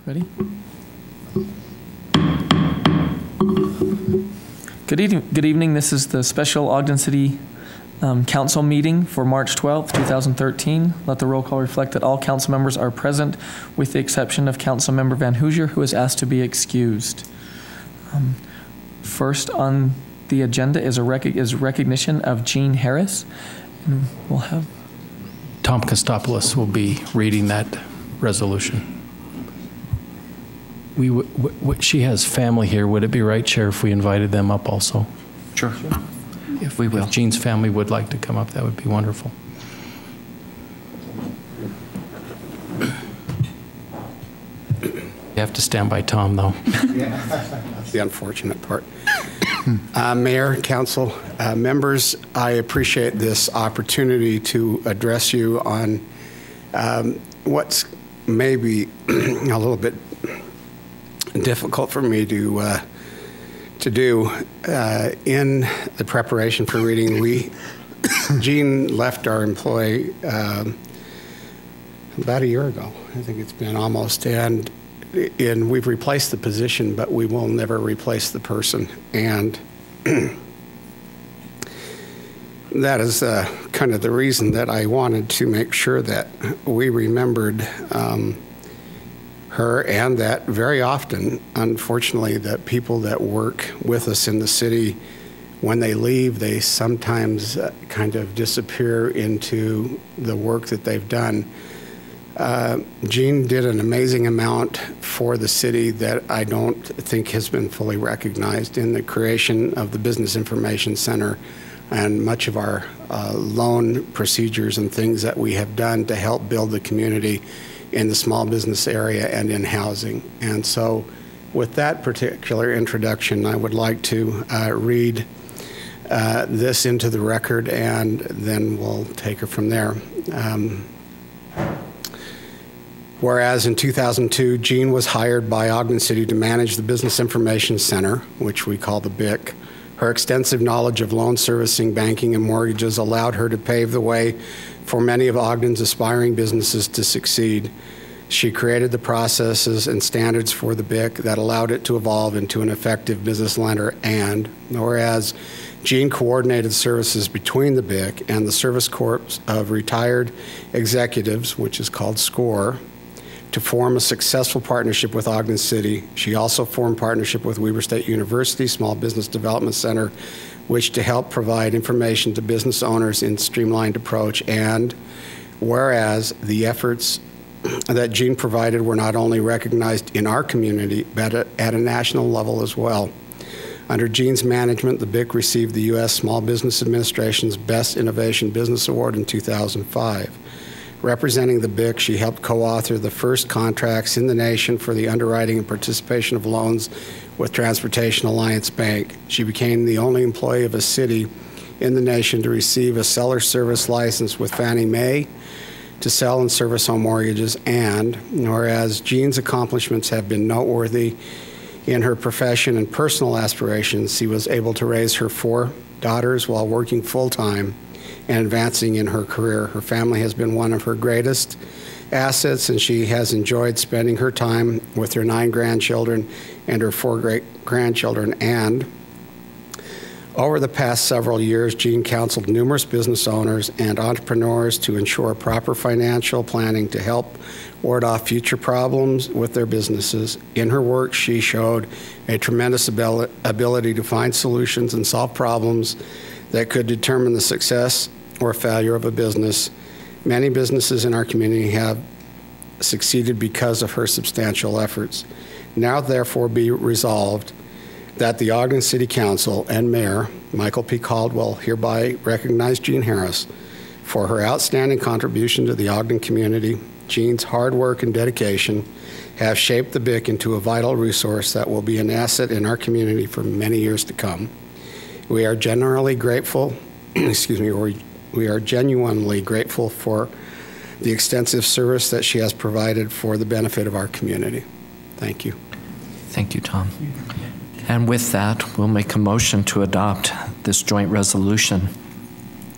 Ready? Good evening. This is the special Ogden City Council meeting for March 12th, 2013. Let the roll call reflect that all council members are present with the exception of Council Member Van Hoosier, who is asked to be excused. First on the agenda is recognition of Gene Harris. And we'll have Tom Kostopoulos will be reading that resolution. She has family here. Would it be right, Chair, if we invited them up also? Sure. If we will. If Gene's family would like to come up, that would be wonderful. You have to stand by Tom, though. Yeah, that's the unfortunate part. Mayor, council members, I appreciate this opportunity to address you on what's maybe a little bit difficult for me to do in the preparation for reading. Gene left our employ about a year ago. I think it's been almost, and we've replaced the position, but we will never replace the person. And that is kind of the reason that I wanted to make sure that we remembered her, and that very often, unfortunately, that people that work with us in the city, when they leave, they sometimes kind of disappear into the work that they've done. Gene did an amazing amount for the city that I don't think has been fully recognized in the creation of the Business Information Center and much of our loan procedures and things that we have done to help build the community in the small business area and in housing. And so with that particular introduction, I would like to read this into the record, and then we'll take her from there. Whereas in 2002, Gene was hired by Ogden City to manage the Business Information Center, which we call the BIC. Her extensive knowledge of loan servicing, banking, and mortgages allowed her to pave the way for many of Ogden's aspiring businesses to succeed. She created the processes and standards for the BIC that allowed it to evolve into an effective business lender. And whereas Gene coordinated services between the BIC and the Service Corps of Retired Executives, which is called SCORE, to form a successful partnership with Ogden City. She also formed partnership with Weber State University Small Business Development Center, which to help provide information to business owners in streamlined approach. And whereas the efforts that Gene provided were not only recognized in our community, but at a national level as well. Under Gene's management, the BIC received the U.S. Small Business Administration's Best Innovation Business Award in 2005. Representing the BIC, she helped co-author the first contracts in the nation for the underwriting and participation of loans with Transportation Alliance Bank. She became the only employee of a city in the nation to receive a seller service license with Fannie Mae to sell and service home mortgages. And whereas Gene's accomplishments have been noteworthy in her profession and personal aspirations, she was able to raise her 4 daughters while working full-time and advancing in her career. Her family has been one of her greatest assets, and she has enjoyed spending her time with her 9 grandchildren and her 4 great-grandchildren. And over the past several years, Gene counseled numerous business owners and entrepreneurs to ensure proper financial planning to help ward off future problems with their businesses. In her work, she showed a tremendous ability to find solutions and solve problems that could determine the success or failure of a business. Many businesses in our community have succeeded because of her substantial efforts. Now, therefore, be resolved that the Ogden City Council and Mayor Michael P. Caldwell hereby recognize Gene Harris for her outstanding contribution to the Ogden community. Gene's hard work and dedication have shaped the BIC into a vital resource that will be an asset in our community for many years to come. We are generally grateful, we are genuinely grateful for the extensive service that she has provided for the benefit of our community. Thank you. Thank you, Tom. And with that, we'll make a motion to adopt this joint resolution.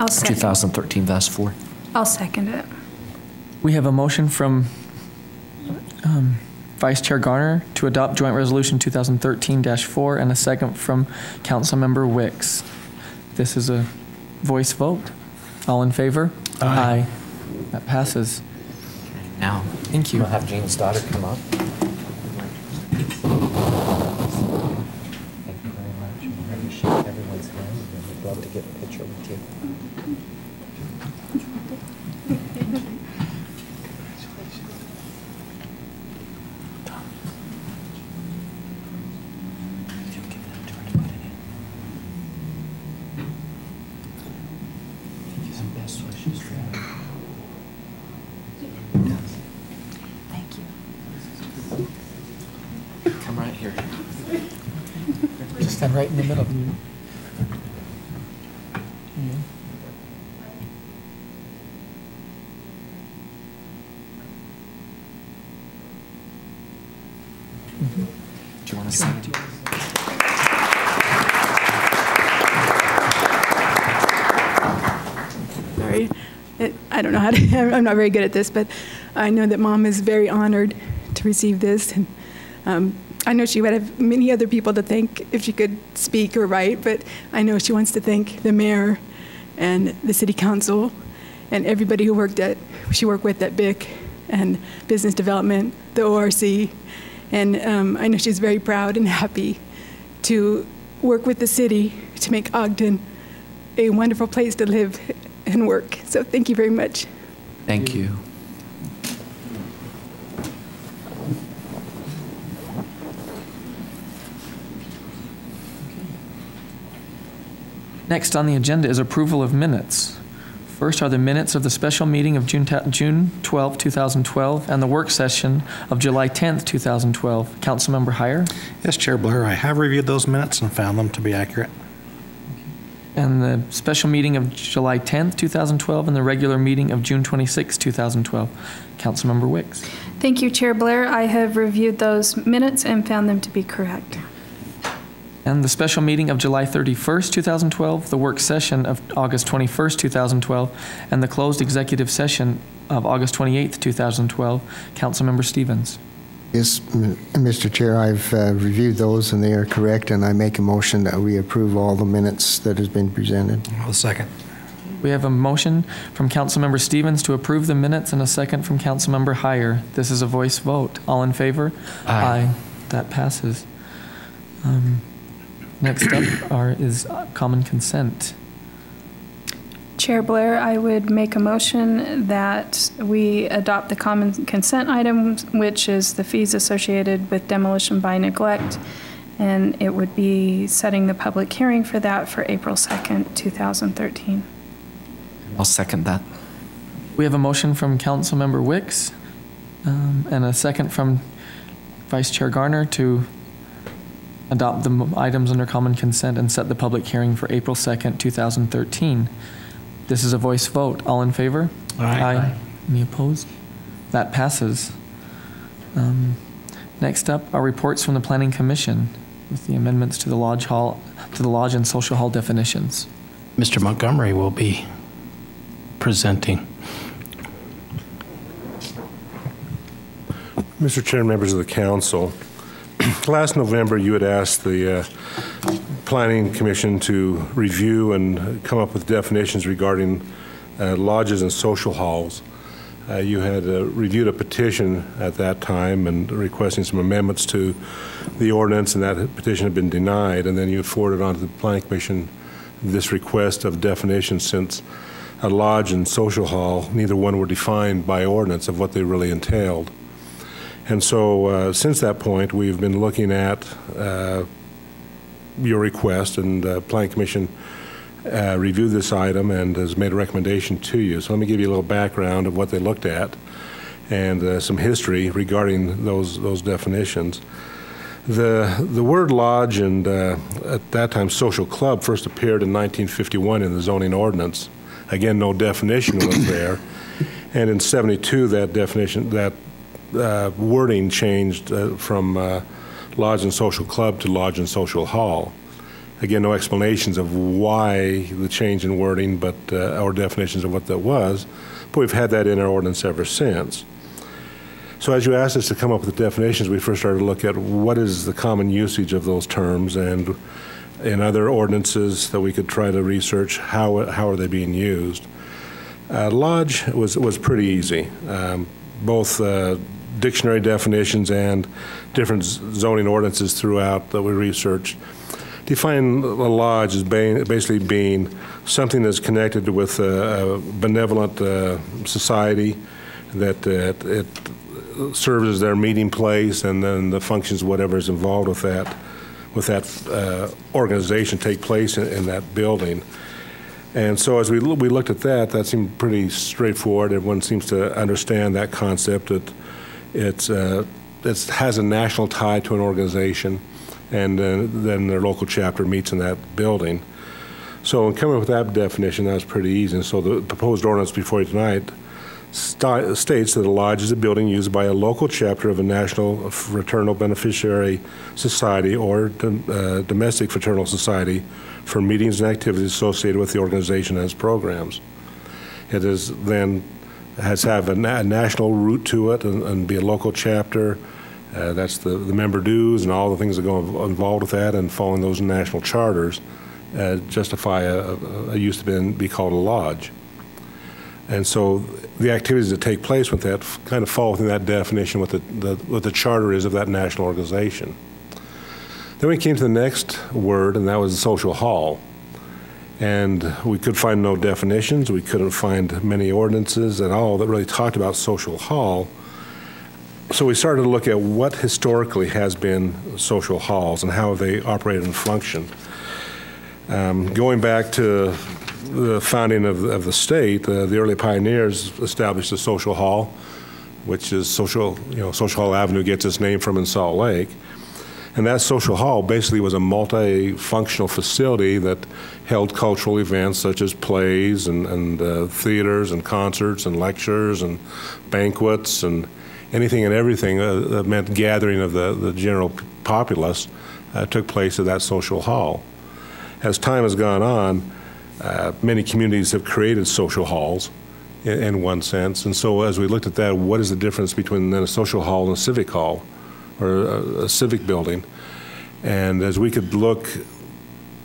I'll second. 2013-4. I'll second it. We have a motion from Vice Chair Garner to adopt Joint Resolution 2013-4, and a second from Councilmember Wicks. This is a voice vote. All in favor? Aye. That passes. Now, Thank you. we'll have Jean's daughter come up. Thank you very much. I'm going to shake everyone's hand, and we'd love to get a picture with you. Thank you. Come right here. Just stand right in the middle. Do you want to say it? Sorry. I don't know how to, I'm not very good at this, but I know that Mom is very honored to receive this. And I know she would have many other people to thank if she could speak or write, but I know she wants to thank the mayor and the city council and everybody who she worked with at BIC and business development, the ORC. And I know she's very proud and happy to work with the city to make Ogden a wonderful place to live and work. So thank you very much. Thank you. Next on the agenda is approval of minutes. First are the minutes of the special meeting of June 12, 2012, and the work session of July 10th, 2012. Councilmember Heyer. Yes, Chair Blair, I have reviewed those minutes and found them to be accurate. And the special meeting of July 10th, 2012, and the regular meeting of June 26, 2012. Councilmember Wicks. Thank you, Chair Blair. I have reviewed those minutes and found them to be correct. And the special meeting of July 31st, 2012, the work session of August 21st, 2012, and the closed executive session of August 28th, 2012. Councilmember Stevens. Yes, Mr. Chair, I've reviewed those and they are correct, and I make a motion that we approve all the minutes that has been presented. I'll second. We have a motion from Councilmember Stevens to approve the minutes and a second from Councilmember Heyer. This is a voice vote. All in favor? Aye. That passes. Next up is common consent. Chair Blair, I would make a motion that we adopt the common consent item, which is the fees associated with demolition by neglect, and it would be setting the public hearing for that for April 2nd, 2013. I'll second that. We have a motion from Councilmember Wicks and a second from Vice Chair Garner to adopt the items under common consent and set the public hearing for April 2nd, 2013. This is a voice vote. All in favor? Aye. Any opposed? That passes. Next up are reports from the Planning Commission with the amendments to the lodge and social hall definitions. Mr. Montgomery will be presenting. Mr. Chair, members of the council, last November you had asked the Planning Commission to review and come up with definitions regarding lodges and social halls. You had reviewed a petition at that time and requesting some amendments to the ordinance, and that petition had been denied, and then you forwarded on to the Planning Commission this request of definitions, since a lodge and social hall, neither one were defined by ordinance of what they really entailed. And so since that point, we've been looking at your request, and the Planning Commission reviewed this item and has made a recommendation to you. So let me give you a little background of what they looked at and some history regarding those definitions. The word lodge and at that time social club first appeared in 1951 in the zoning ordinance. Again, no definition was there. And in 72, that definition, wording changed from lodge and social club to lodge and social hall. Again, no explanations of why the change in wording, but or definitions of what that was. But we've had that in our ordinance ever since. So as you asked us to come up with the definitions, we first started to look at what is the common usage of those terms, and in other ordinances that we could try to research how are they being used. Lodge was pretty easy. Both dictionary definitions and different zoning ordinances throughout that we researched define a lodge as basically being something that's connected with a benevolent society, that it serves as their meeting place, and then the functions, whatever is involved with that organization, take place in that building. And so as we looked at that seemed pretty straightforward. Everyone seems to understand that concept, that it has a national tie to an organization, and then their local chapter meets in that building. So in coming up with that definition, that was pretty easy. And so the proposed ordinance before you tonight states that a lodge is a building used by a local chapter of a national fraternal beneficiary society or domestic fraternal society for meetings and activities associated with the organization and its programs. It is then has to have a national root to it and be a local chapter. That's the member dues and all the things that go involved with that, and following those national charters justify a use to be called a lodge. And so the activities that take place with that kind of fall within that definition, what the charter is of that national organization. Then we came to the next word, and that was the social hall. And we could find no definitions. We couldn't find many ordinances at all that really talked about social hall. So we started to look at what historically has been social halls and how they operate and function. Going back to the founding of the state, the early pioneers established a social hall, which is Social Hall Avenue gets its name from in Salt Lake. And that social hall basically was a multifunctional facility that held cultural events such as plays and theaters and concerts and lectures and banquets and anything and everything that meant gathering of the general populace took place at that social hall. As time has gone on, many communities have created social halls in one sense. And so as we looked at that, what is the difference between then a social hall and a civic hall, or a civic building? And as we could look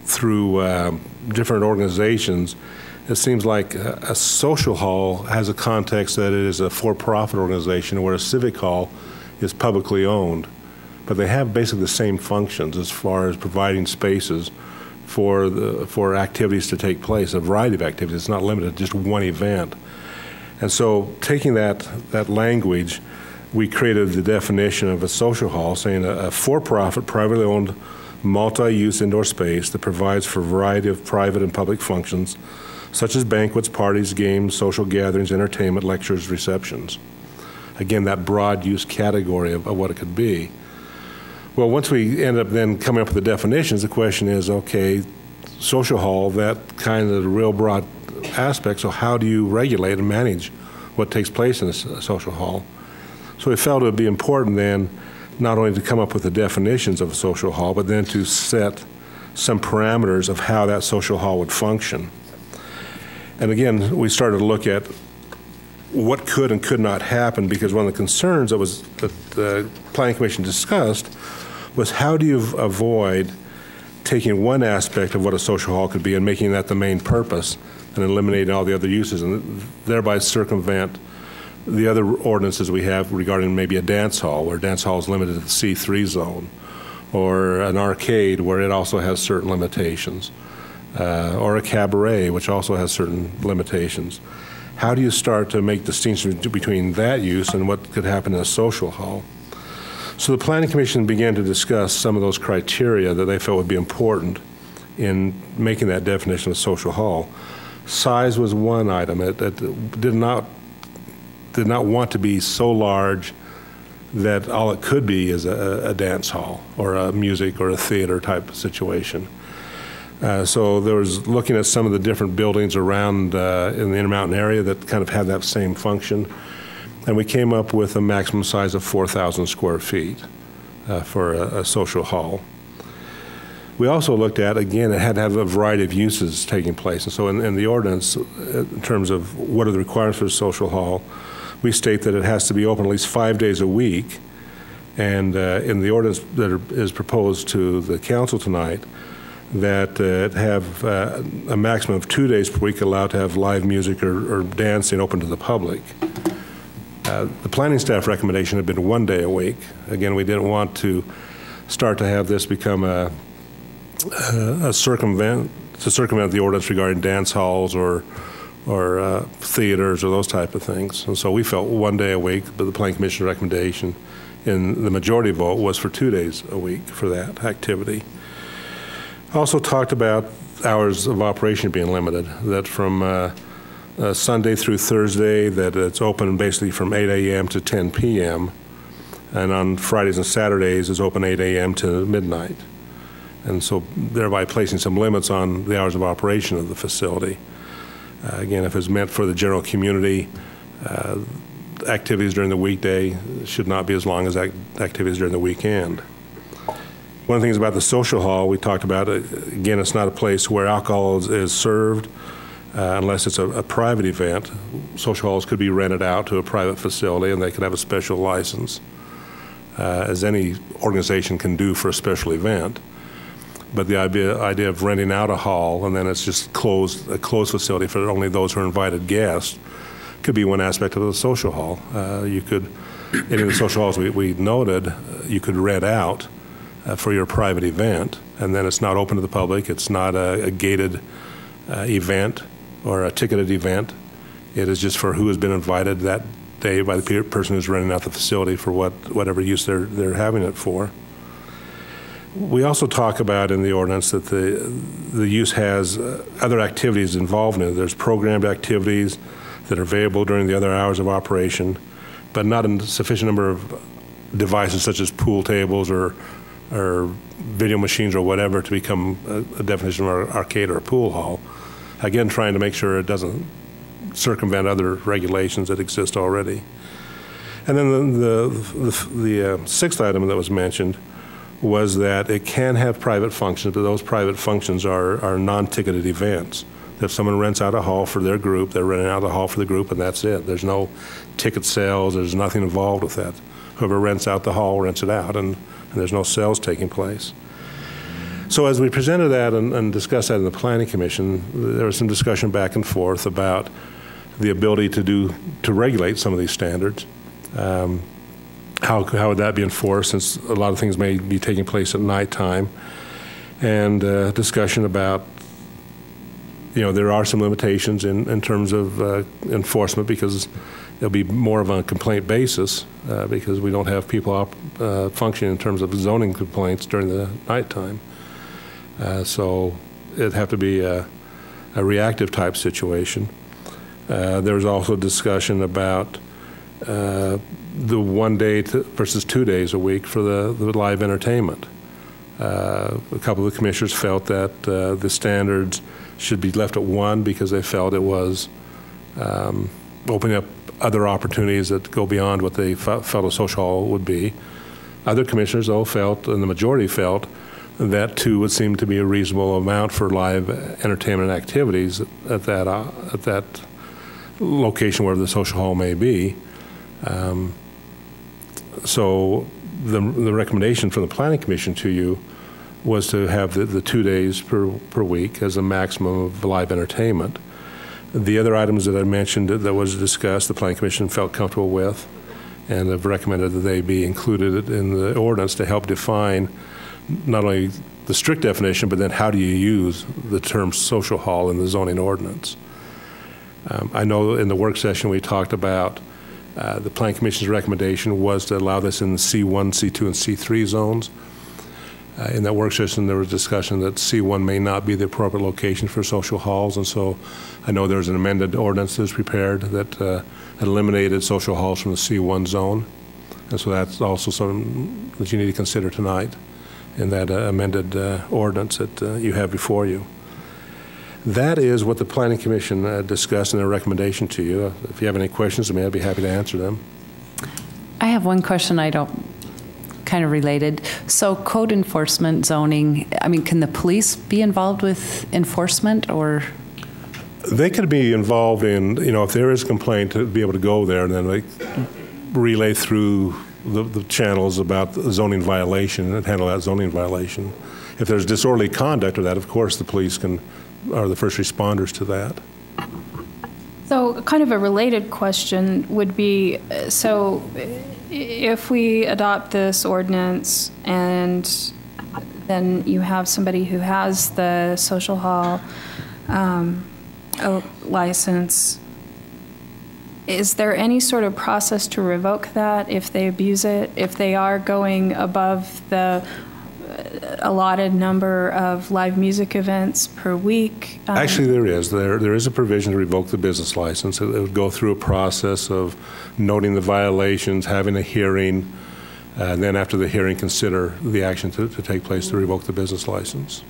through different organizations, it seems like a social hall has a context that it is a for-profit organization, where a civic hall is publicly owned. But they have basically the same functions as far as providing spaces for activities to take place, a variety of activities. It's not limited to just one event. And so taking that language, we created the definition of a social hall, saying a for-profit, privately owned, multi-use indoor space that provides for a variety of private and public functions, such as banquets, parties, games, social gatherings, entertainment, lectures, receptions. Again, that broad use category of what it could be. Well, once we end up then coming up with the definitions, the question is, okay, social hall, that kind of real broad aspect, so how do you regulate and manage what takes place in a social hall? So we felt it would be important then not only to come up with the definitions of a social hall, but then to set some parameters of how that social hall would function. And again, we started to look at what could and could not happen, because one of the concerns that the Planning Commission discussed was how do you avoid taking one aspect of what a social hall could be and making that the main purpose and eliminating all the other uses, and thereby circumvent the other ordinances we have regarding maybe a dance hall, where dance hall is limited to the C3 zone, or an arcade where it also has certain limitations, or a cabaret which also has certain limitations. How do you start to make distinctions between that use and what could happen in a social hall? So the Planning Commission began to discuss some of those criteria that they felt would be important in making that definition of social hall. Size was one item. It did not want to be so large that all it could be is a dance hall or a music or a theater type situation. So there was looking at some of the different buildings around in the Intermountain area that kind of had that same function. And we came up with a maximum size of 4,000 square feet for a social hall. We also looked at, again, it had to have a variety of uses taking place. And so in the ordinance, in terms of what are the requirements for a social hall, we state that it has to be open at least 5 days a week. And in the ordinance that is proposed to the council tonight, that have a maximum of 2 days per week allowed to have live music or dancing open to the public. The planning staff recommendation had been 1 day a week. Again, we didn't want to start to have this become a circumvent the ordinance regarding dance halls or theaters or those type of things. And so we felt 1 day a week, but the Planning Commission recommendation in the majority vote was for 2 days a week for that activity. Also talked about hours of operation being limited, that from Sunday through Thursday, that it's open basically from 8 a.m. to 10 p.m., and on Fridays and Saturdays it's open 8 a.m. to midnight. And so thereby placing some limits on the hours of operation of the facility. Again, if it's meant for the general community, activities during the weekday should not be as long as activities during the weekend. One of the things about the social hall we talked about, again, it's not a place where alcohol is served unless it's a private event. Social halls could be rented out to a private facility and they could have a special license, as any organization can do for a special event. But the idea of renting out a hall and then it's just a closed facility for only those who are invited guests could be one aspect of the social hall. You could, any of the social halls we noted, you could rent out for your private event, and then it's not open to the public. It's not a gated event or a ticketed event. It is just for who has been invited that day by the person who's renting out the facility for whatever use they're having it for. We also talk about in the ordinance that the use has other activities involved in it. There's programmed activities that are available during the other hours of operation, but not in sufficient number of devices such as pool tables or video machines or whatever to become a definition of an arcade or a pool hall. Again, trying to make sure it doesn't circumvent other regulations that exist already. And then the sixth item that was mentioned was that it can have private functions, but those private functions are non-ticketed events. If someone rents out a hall for their group, they're renting out a hall for the group and that's it. There's no ticket sales, there's nothing involved with that. Whoever rents out the hall rents it out and there's no sales taking place. So as we presented that and discussed that in the Planning Commission, there was some discussion back and forth about the ability to regulate some of these standards. How would that be enforced, since a lot of things may be taking place at nighttime, and discussion about, there are some limitations in terms of enforcement, because it'll be more of a complaint basis because we don't have people functioning in terms of zoning complaints during the nighttime. So it'd have to be a reactive type situation. There was also discussion about the 1 day versus 2 days a week for the live entertainment. A couple of the commissioners felt that the standards should be left at 1 because they felt it was opening up other opportunities that go beyond what they felt a social hall would be. Other commissioners, though, felt, and the majority felt, that 2 would seem to be a reasonable amount for live entertainment activities at that location where the social hall may be. So the recommendation from the Planning Commission to you was to have the 2 days per week as a maximum of live entertainment. The other items that I mentioned that was discussed, the Planning Commission felt comfortable with, and have recommended that they be included in the ordinance to help define not only the strict definition, but then how do you use the term social hall in the zoning ordinance. I know in the work session we talked about the Planning Commission's recommendation was to allow this in the C1, C2, and C3 zones. In that work session, there was discussion that C1 may not be the appropriate location for social halls, and so I know there was an amended ordinance that was prepared that eliminated social halls from the C1 zone, and so that's also something that you need to consider tonight in that amended ordinance that you have before you. That is what the Planning Commission discussed in their recommendation to you. If you have any questions, I'd be happy to answer them. I have one question kind of related. So code enforcement zoning, can the police be involved with enforcement, or? They could be involved in, if there is a complaint, to be able to go there and then like relay through the channels about the zoning violation and handle that zoning violation. If there's disorderly conduct or that, of course, the police are the first responders to that. So kind of a related question would be, so if we adopt this ordinance and then you have somebody who has the social hall license, is there any sort of process to revoke that if they abuse it, if they are going above the allotted number of live music events per week? Actually, there is. There is a provision to revoke the business license. It would go through a process of noting the violations, having a hearing, and then after the hearing, consider the action to take place to revoke the business license.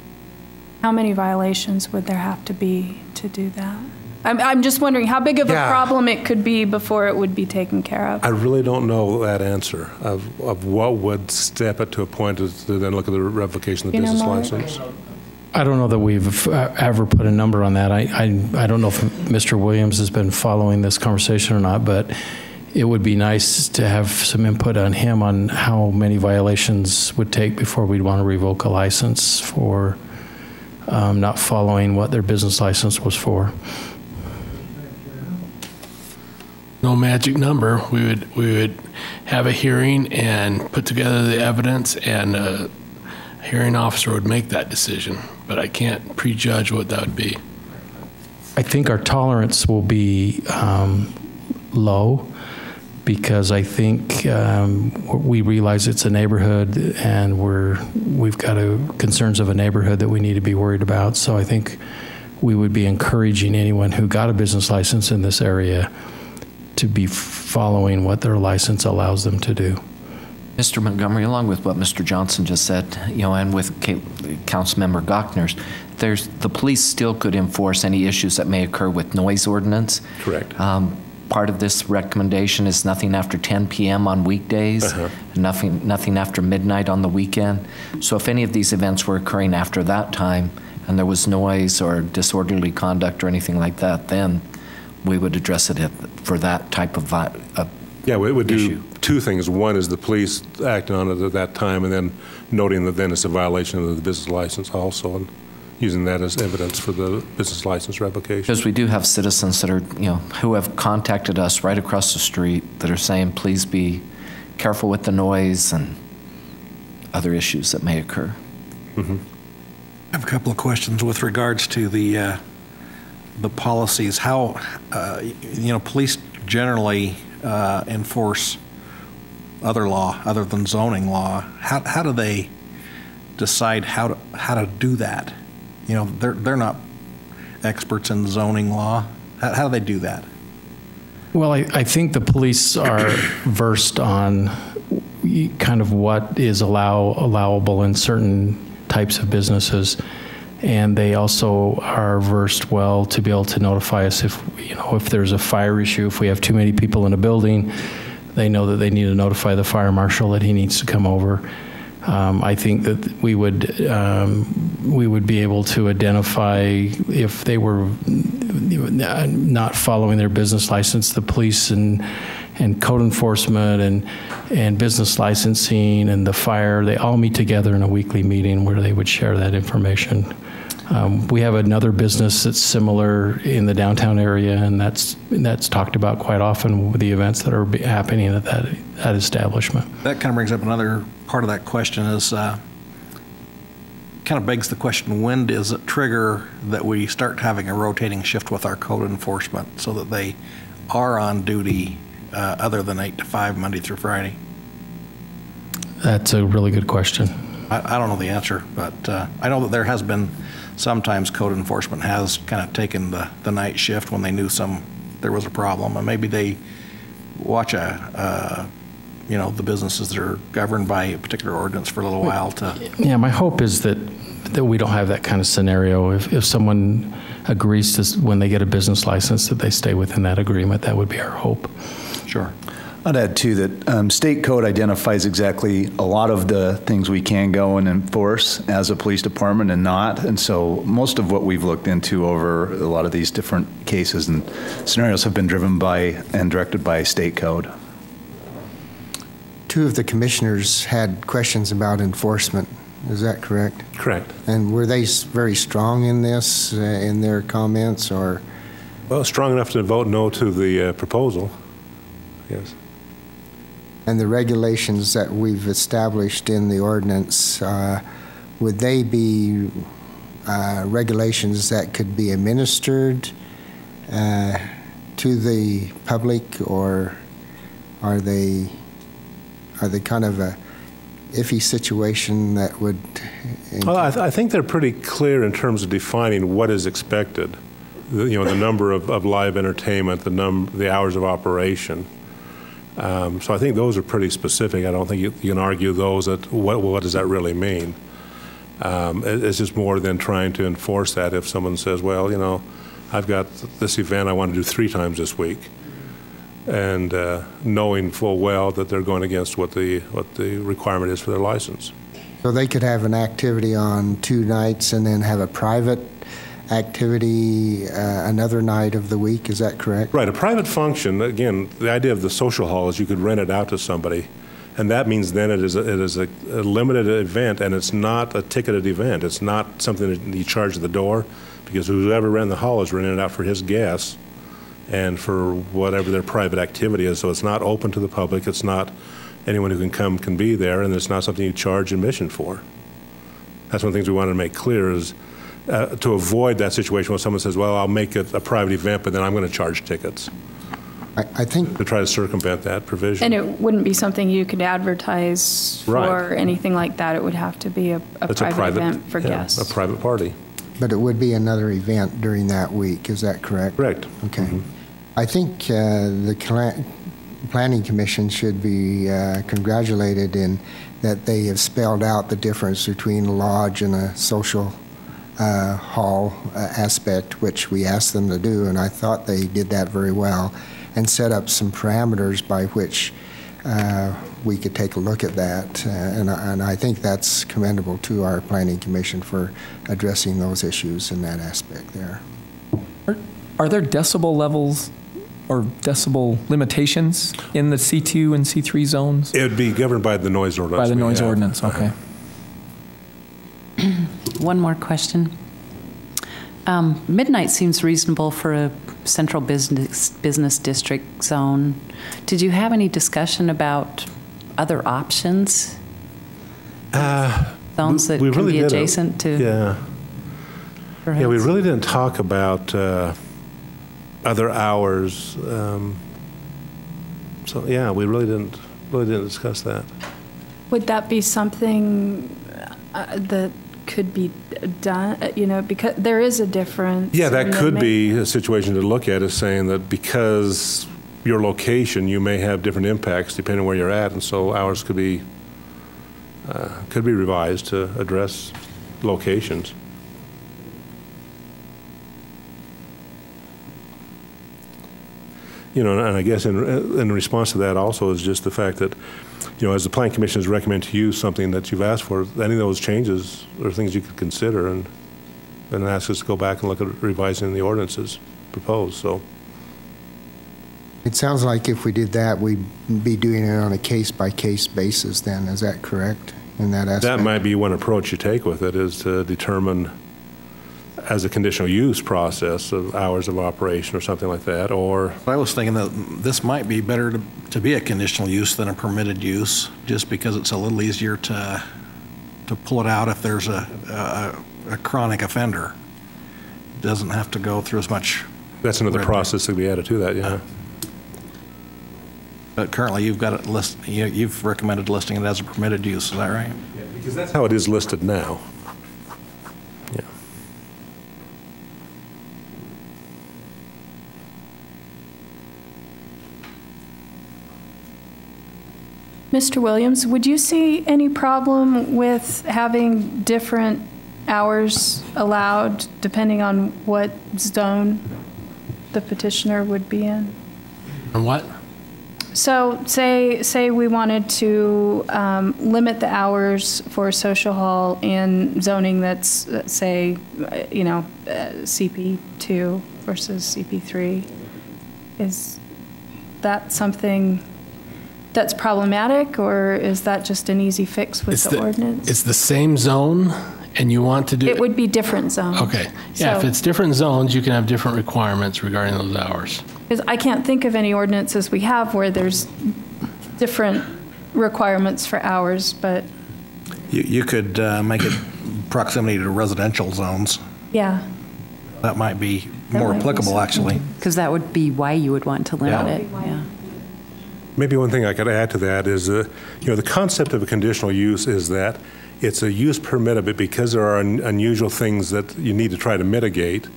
How many violations would there have to be to do that? I'm just wondering how big of a problem it could be before it would be taken care of. I really don't know that answer of what would step it to a point to then look at the revocation of the business license. I don't know that we've ever put a number on that. I don't know if Mr. Williams has been following this conversation or not, but it would be nice to have some input on him on how many violations would take before we'd want to revoke a license for not following what their business license was for. No magic number. We would have a hearing and put together the evidence, and a hearing officer would make that decision. But I can't prejudge what that would be. I think our tolerance will be low, because I think we realize it's a neighborhood, and we've got concerns of a neighborhood that we need to be worried about. So I think we would be encouraging anyone who got a business license in this area to be following what their license allows them to do. Mr. Montgomery, along with what Mr. Johnson just said, and with Councilmember Gochner's, the police still could enforce any issues that may occur with noise ordinance. Correct. Part of this recommendation is nothing after 10 p.m. on weekdays, and nothing after midnight on the weekend. So if any of these events were occurring after that time and there was noise or disorderly conduct or anything like that, then we would address it for that type of yeah, we would issue. do two things. One is the police acting on it at that time, and then noting that then it's a violation of the business license also, and using that as evidence for the business license revocation. Because we do have citizens that are, who have contacted us right across the street that are saying, please be careful with the noise and other issues that may occur. I have a couple of questions with regards to the policies. How, police generally enforce other law other than zoning law. How do they decide how to do that? They're not experts in zoning law. How do they do that? Well, I think the police are versed on kind of what is allowable in certain types of businesses. And they also are versed well to be able to notify us if there's a fire issue. If we have too many people in a building, they know that they need to notify the fire marshal that he needs to come over. I think that we would be able to identify if they were not following their business license. The police and code enforcement and business licensing and the fire, they all meet together in a weekly meeting where they would share that information. We have another business that's similar in the downtown area, and that's talked about quite often with the events that are happening at that establishment. That kind of brings up another part of that question is kind of begs the question, when does it trigger that we start having a rotating shift with our code enforcement so that they are on duty other than 8 to 5, Monday through Friday? That's a really good question. I don't know the answer, but I know that there has been sometimes code enforcement has kind of taken the night shift when they knew there was a problem, and maybe they watch the businesses that are governed by a particular ordinance for a little while to. Yeah, my hope is that we don't have that kind of scenario. If someone agrees to, when they get a business license, that they stay within that agreement, that would be our hope. Sure. I'd add, too, that state code identifies exactly a lot of the things we can go and enforce as a police department and not. And so most of what we've looked into over a lot of these different cases and scenarios have been driven by and directed by state code. Two of the commissioners had questions about enforcement. Is that correct? Correct. And were they very strong in this, in their comments, or? Well, strong enough to vote no to the proposal, yes. And the regulations that we've established in the ordinance, would they be regulations that could be administered to the public, or are they kind of a iffy situation that would? Well, I think they're pretty clear in terms of defining what is expected. The number of live entertainment, the hours of operation. So I think those are pretty specific. I don't think you can argue those. That what does that really mean? It's just more than trying to enforce that. If someone says, well, I've got this event I want to do 3 times this week, and knowing full well that they're going against what the requirement is for their license. So they could have an activity on 2 nights and then have a private activity another night of the week, is that correct? Right, a private function, again, the idea of the social hall is you could rent it out to somebody, and that means then it is a limited event, and it's not a ticketed event. It's not something that you charge at the door, because whoever ran the hall is renting it out for his guests and for whatever their private activity is. So it's not open to the public, it's not anyone who can come can be there, and it's not something you charge admission for. That's one of the things we wanted to make clear is to avoid that situation where someone says, well, I'll make it a private event, but then I'm going to charge tickets. I think to try to circumvent that provision. And it wouldn't be something you could advertise for right. anything like that. It would have to be a private event for guests. A private party. But it would be another event during that week, is that correct? Correct. Okay. Mm-hmm. I think the Planning Commission should be congratulated in that they have spelled out the difference between a lodge and a social hall aspect, which we asked them to do, and I thought they did that very well, and set up some parameters by which we could take a look at that, and I think that's commendable to our Planning Commission for addressing those issues in that aspect there. Are there decibel levels or decibel limitations in the C2 and C3 zones? It would be governed by the noise ordinance. By the noise ordinance, okay. One more question. Midnight seems reasonable for a central business district zone. Did you have any discussion about other options? Zones that can be adjacent to? Yeah. Perhaps? Yeah, we really didn't talk about other hours. So yeah, we really didn't discuss that. Would that be something that could be done, because there is a difference? Yeah, that could be a situation to look at, is saying that because your location, you may have different impacts depending on where you're at, and so hours could be revised to address locations. And I guess in response to that also is just the fact that, as the Planning Commission has recommended to you something that you've asked for, any of those changes are things you could consider, and ask us to go back and look at revising the ordinances proposed. So it sounds like if we did that, we'd be doing it on a case-by-case basis then. Is that correct in that aspect? That might be one approach you take with it, is to determine as a conditional use process of hours of operation or something like that, or... I was thinking that this might be better to be a conditional use than a permitted use, just because it's a little easier to pull it out if there's a chronic offender. It doesn't have to go through as much... That's another process that we added to that, yeah. But currently you've got it you've recommended listing it as a permitted use, is that right? Yeah, because that's how it is listed now. Yeah. Mr. Williams, would you see any problem with having different hours allowed depending on what zone the petitioner would be in? And what? So say we wanted to limit the hours for social hall in zoning that's, say, CP2 versus CP3. Is that something that's problematic, or is that just an easy fix with the ordinance? It's the same zone, and you want to do... It would be different zones. Okay. Yeah, if it's different zones, you can have different requirements regarding those hours. Because I can't think of any ordinances we have where there's different requirements for hours, but... You could make it proximity to residential zones. Yeah. That might be more applicable, actually. Because that would be why you would want to limit it. Yeah. Maybe one thing I could add to that is, the concept of a conditional use is that it's a use permitted, but because there are unusual things that you need to try to mitigate,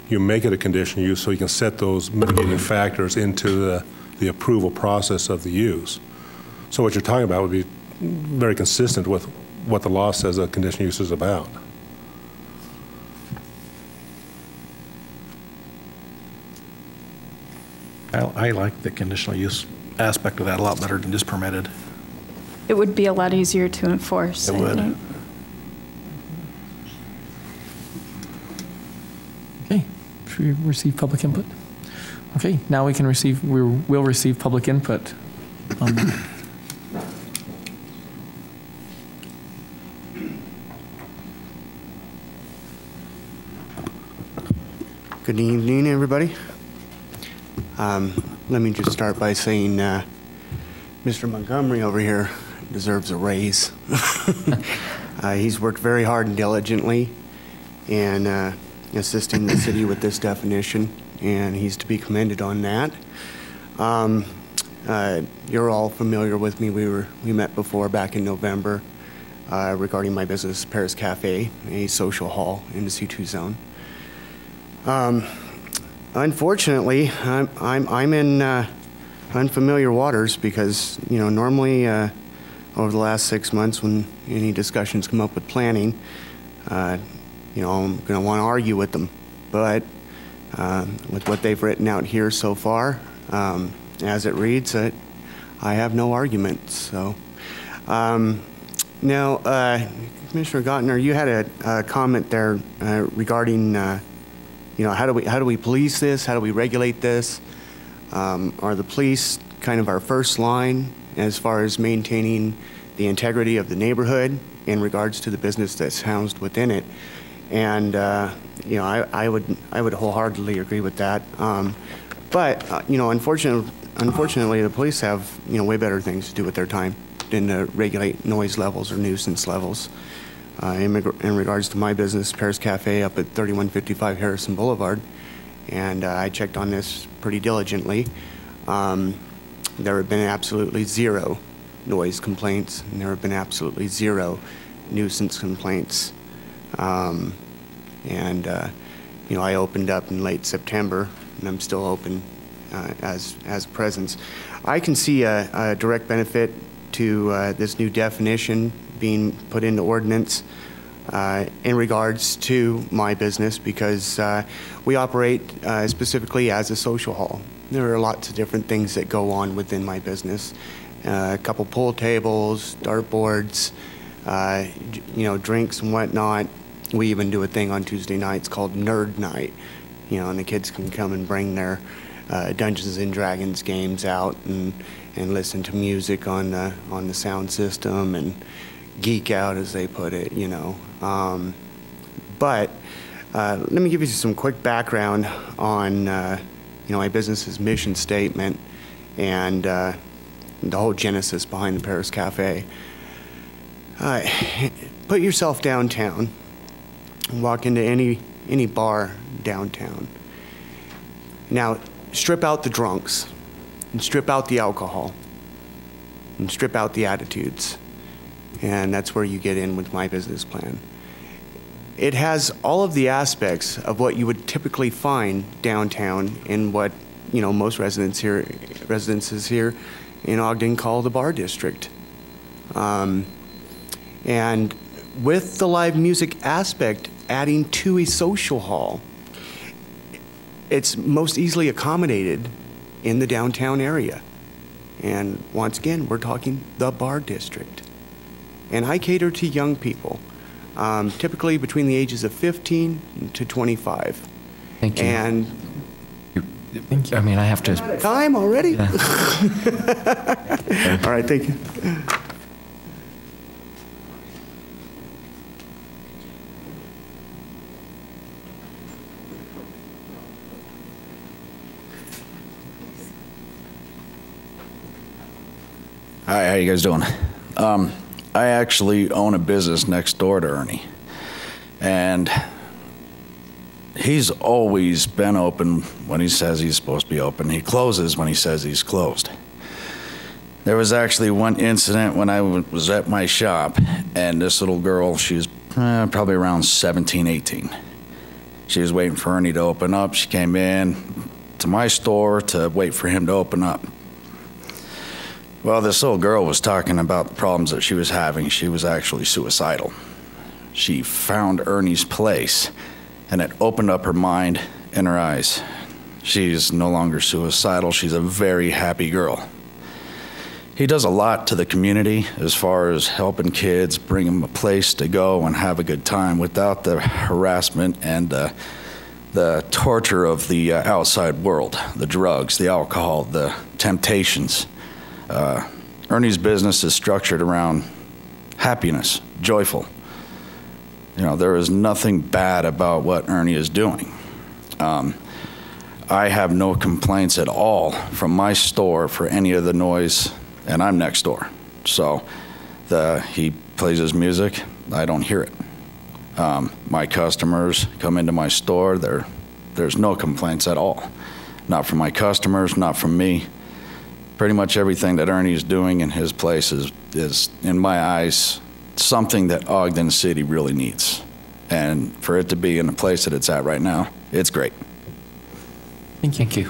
you make it a conditional use so you can set those mitigating factors into the approval process of the use. So what you're talking about would be very consistent with what the law says a conditional use is about. I like the conditional use aspect of that a lot better than just permitted. It would be a lot easier to enforce, It I would. think. Okay, should we receive public input? Okay, now we'll receive public input. Good evening, everybody. Let me just start by saying Mr. Montgomery over here deserves a raise. He's worked very hard and diligently in assisting the city with this definition, and he's to be commended on that. You're all familiar with me. We met before back in November regarding my business, Paris Cafe, a social hall in the C2 zone. Unfortunately, I'm in unfamiliar waters because, normally over the last 6 months when any discussions come up with planning, I'm going to want to argue with them. But with what they've written out here so far, as it reads, I have no arguments. So now, Commissioner Gottner, you had a comment there regarding how do we police this? How do we regulate this? Are the police kind of our first line as far as maintaining the integrity of the neighborhood in regards to the business that's housed within it? And I would wholeheartedly agree with that. But unfortunately, the police have way better things to do with their time than to regulate noise levels or nuisance levels. In regards to my business, Paris Cafe up at 3155 Harrison Boulevard, and I checked on this pretty diligently. There have been absolutely zero noise complaints, and there have been absolutely zero nuisance complaints. I opened up in late September, and I'm still open as presence. I can see a direct benefit to this new definition being put into ordinance in regards to my business because we operate specifically as a social hall. There are lots of different things that go on within my business. A couple pool tables, dartboards, drinks and whatnot. We even do a thing on Tuesday nights called Nerd Night, and the kids can come and bring their Dungeons and Dragons games out and listen to music on the sound system and geek out, as they put it, But let me give you some quick background on, my business's mission statement and the whole genesis behind the Paris Cafe. Put yourself downtown and walk into any bar downtown. Now, strip out the drunks and strip out the alcohol and strip out the attitudes. And that's where you get in with my business plan. It has all of the aspects of what you would typically find downtown in what, most residences here in Ogden call the bar district. And with the live music aspect adding to a social hall, it's most easily accommodated in the downtown area. And once again, we're talking the bar district. And I cater to young people, typically between the ages of 15 to 25. Thank you. And Thank you. I mean, I have to. time already? Yeah. All right, thank you. Hi, how you guys doing? I actually own a business next door to Ernie, and he's always been open when he says he's supposed to be open. He closes when he says he's closed. There was actually one incident when I was at my shop, and this little girl, she was probably around 17, 18. She was waiting for Ernie to open up. She came in to my store to wait for him to open up. Well, this little girl was talking about the problems that she was having. She was actually suicidal. She found Ernie's place, and it opened up her mind and her eyes. She's no longer suicidal. She's a very happy girl. He does a lot to the community as far as helping kids, bring them a place to go and have a good time without the harassment and the torture of the outside world, the drugs, the alcohol, the temptations. Ernie's business is structured around happiness, joyful. You know, there is nothing bad about what Ernie is doing. I have no complaints at all from my store for any of the noise, and I'm next door. So he plays his music, I don't hear it. My customers come into my store, there's no complaints at all. Not from my customers, not from me. Pretty much everything that Ernie is doing in his place is, in my eyes, something that Ogden City really needs. And for it to be in the place that it's at right now, it's great. Thank you.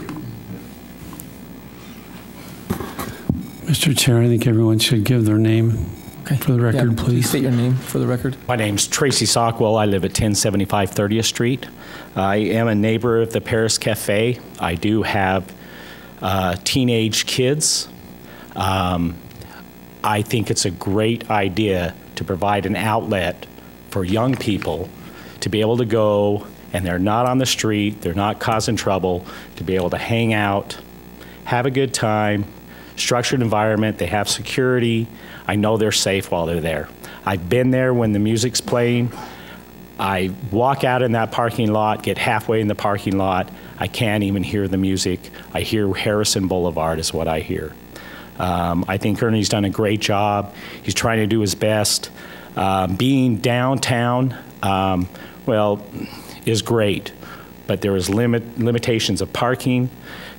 Mr. Chair, I think everyone should give their name for the record, Yeah, please. State your name for the record. My name's Tracy Sockwell. I live at 1075 30th Street. I am a neighbor of the Paris Cafe. I do have teenage kids. I think it's a great idea to provide an outlet for young people to be able to go, and they're not on the street, they're not causing trouble, to be able to hang out, have a good time, structured environment, they have security. I know they're safe while they're there. I've been there when the music's playing. I walk out in that parking lot, get halfway in the parking lot, I can't even hear the music. I hear Harrison Boulevard is what I hear. I think Ernie's done a great job. He's trying to do his best. Being downtown, is great, but there is limitations of parking.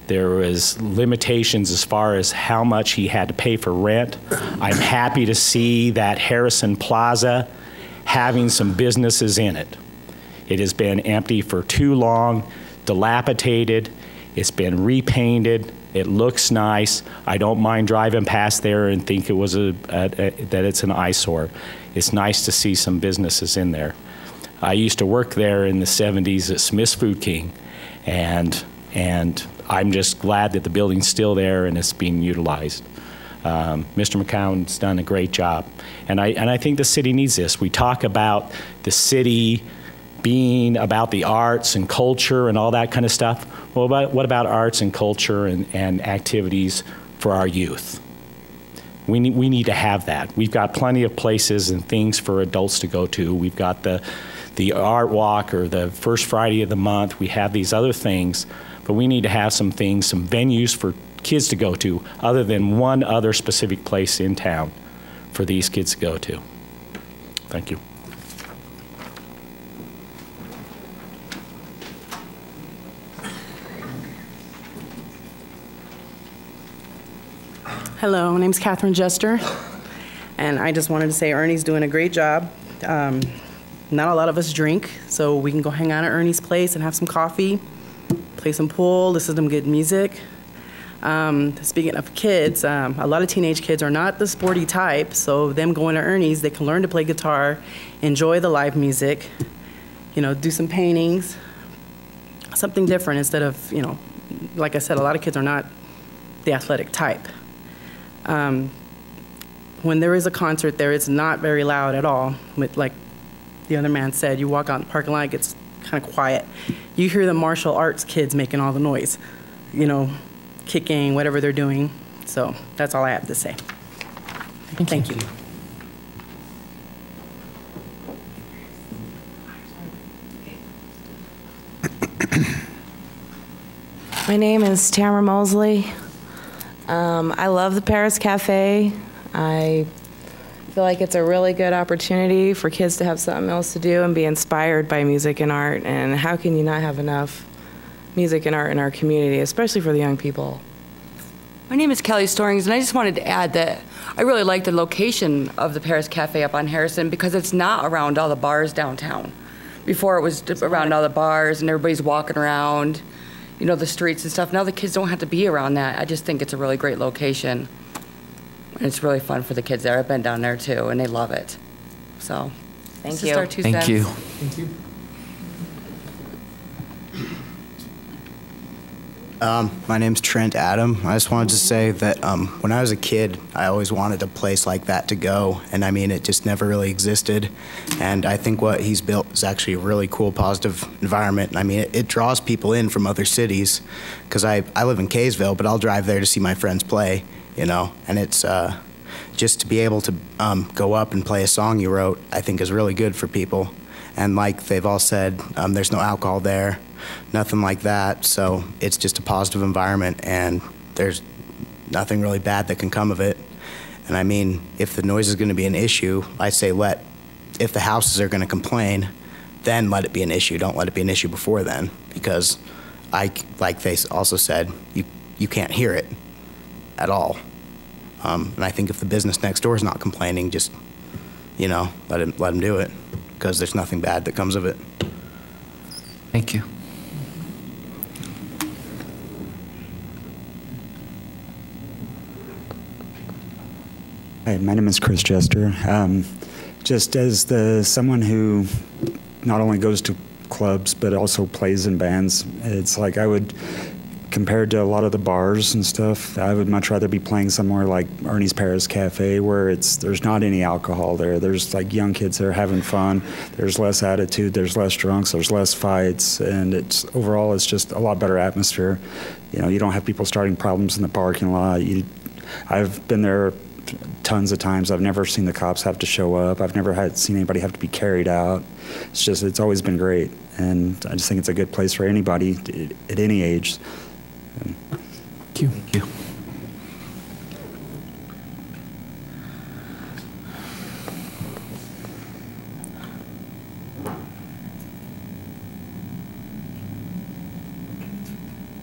There is limitations as far as how much he had to pay for rent. I'm happy to see that Harrison Plaza having some businesses in it. It has been empty for too long, dilapidated. It's been repainted. It looks nice. I don't mind driving past there and think it was that it's an eyesore. It's nice to see some businesses in there. I used to work there in the 70s at Smith's Food King, and I'm just glad that the building's still there and it's being utilized. Mr. McCown's done a great job, and I think the city needs this. We talk about the city being about the arts and culture and all that kind of stuff. Well, what about arts and culture and activities for our youth? We need to have that. We've got plenty of places and things for adults to go to. We've got the art walk or the first Friday of the month. We have these other things, but we need to have some things, some venues for kids to go to other than one other specific place in town for these kids to go to. Thank you. Hello, my name's Catherine Jester, and I just wanted to say Ernie's doing a great job. Not a lot of us drink, so we can go hang out at Ernie's place and have some coffee, play some pool, listen to some good music. Speaking of kids, a lot of teenage kids are not the sporty type, so them going to Ernie's, they can learn to play guitar, enjoy the live music, do some paintings, something different instead of, like I said, a lot of kids are not the athletic type. When there is a concert there, it's not very loud at all. Like the other man said, you walk out in the parking lot, it gets kind of quiet. You hear the martial arts kids making all the noise, you know, kicking, whatever they're doing. So that's all I have to say. Thank you. My name is Tamara Mosley. I love the Paris Cafe. I feel like it's a really good opportunity for kids to have something else to do and be inspired by music and art. And how can you not have enough music and art in our community, especially for the young people? My name is Kelly Storings, and I just wanted to add that I really like the location of the Paris Cafe up on Harrison because it's not around all the bars downtown. Before it was around all the bars and everybody's walking around, you know, the streets and stuff. Now the kids don't have to be around that. I just think it's a really great location. And it's really fun for the kids there. I've been down there too, and they love it. So, Thank this you. is our 2 Thank cents. you. Thank you. My name's Trent Adam. I just wanted to say that when I was a kid, I always wanted a place like that to go, and I mean, it just never really existed. And I think what he's built is actually a really cool, positive environment. I mean, it draws people in from other cities, because I live in Kaysville, but I'll drive there to see my friends play, you know, and it's just to be able to go up and play a song you wrote, I think is really good for people. And like they've all said, there's no alcohol there, nothing like that. So it's just a positive environment, and there's nothing really bad that can come of it. And I mean, if the noise is going to be an issue, I say if the houses are going to complain, then let it be an issue. Don't let it be an issue before then, because like they also said, you can't hear it at all. And I think if the business next door is not complaining, just, you know, let him do it, because there's nothing bad that comes of it. Thank you. Hi, my name is Chris Jester. Just as someone who not only goes to clubs but also plays in bands, it's like compared to a lot of the bars and stuff, I would much rather be playing somewhere like Ernie's Paris Cafe, where there's not any alcohol there. There's like young kids that are having fun. There's less attitude. There's less drunks. There's less fights, and overall it's just a lot better atmosphere. You know, you don't have people starting problems in the parking lot. I've been there tons of times. I've never seen the cops have to show up. I've never seen anybody have to be carried out. It's always been great, and I just think it's a good place for anybody at any age. Thank you. Thank you.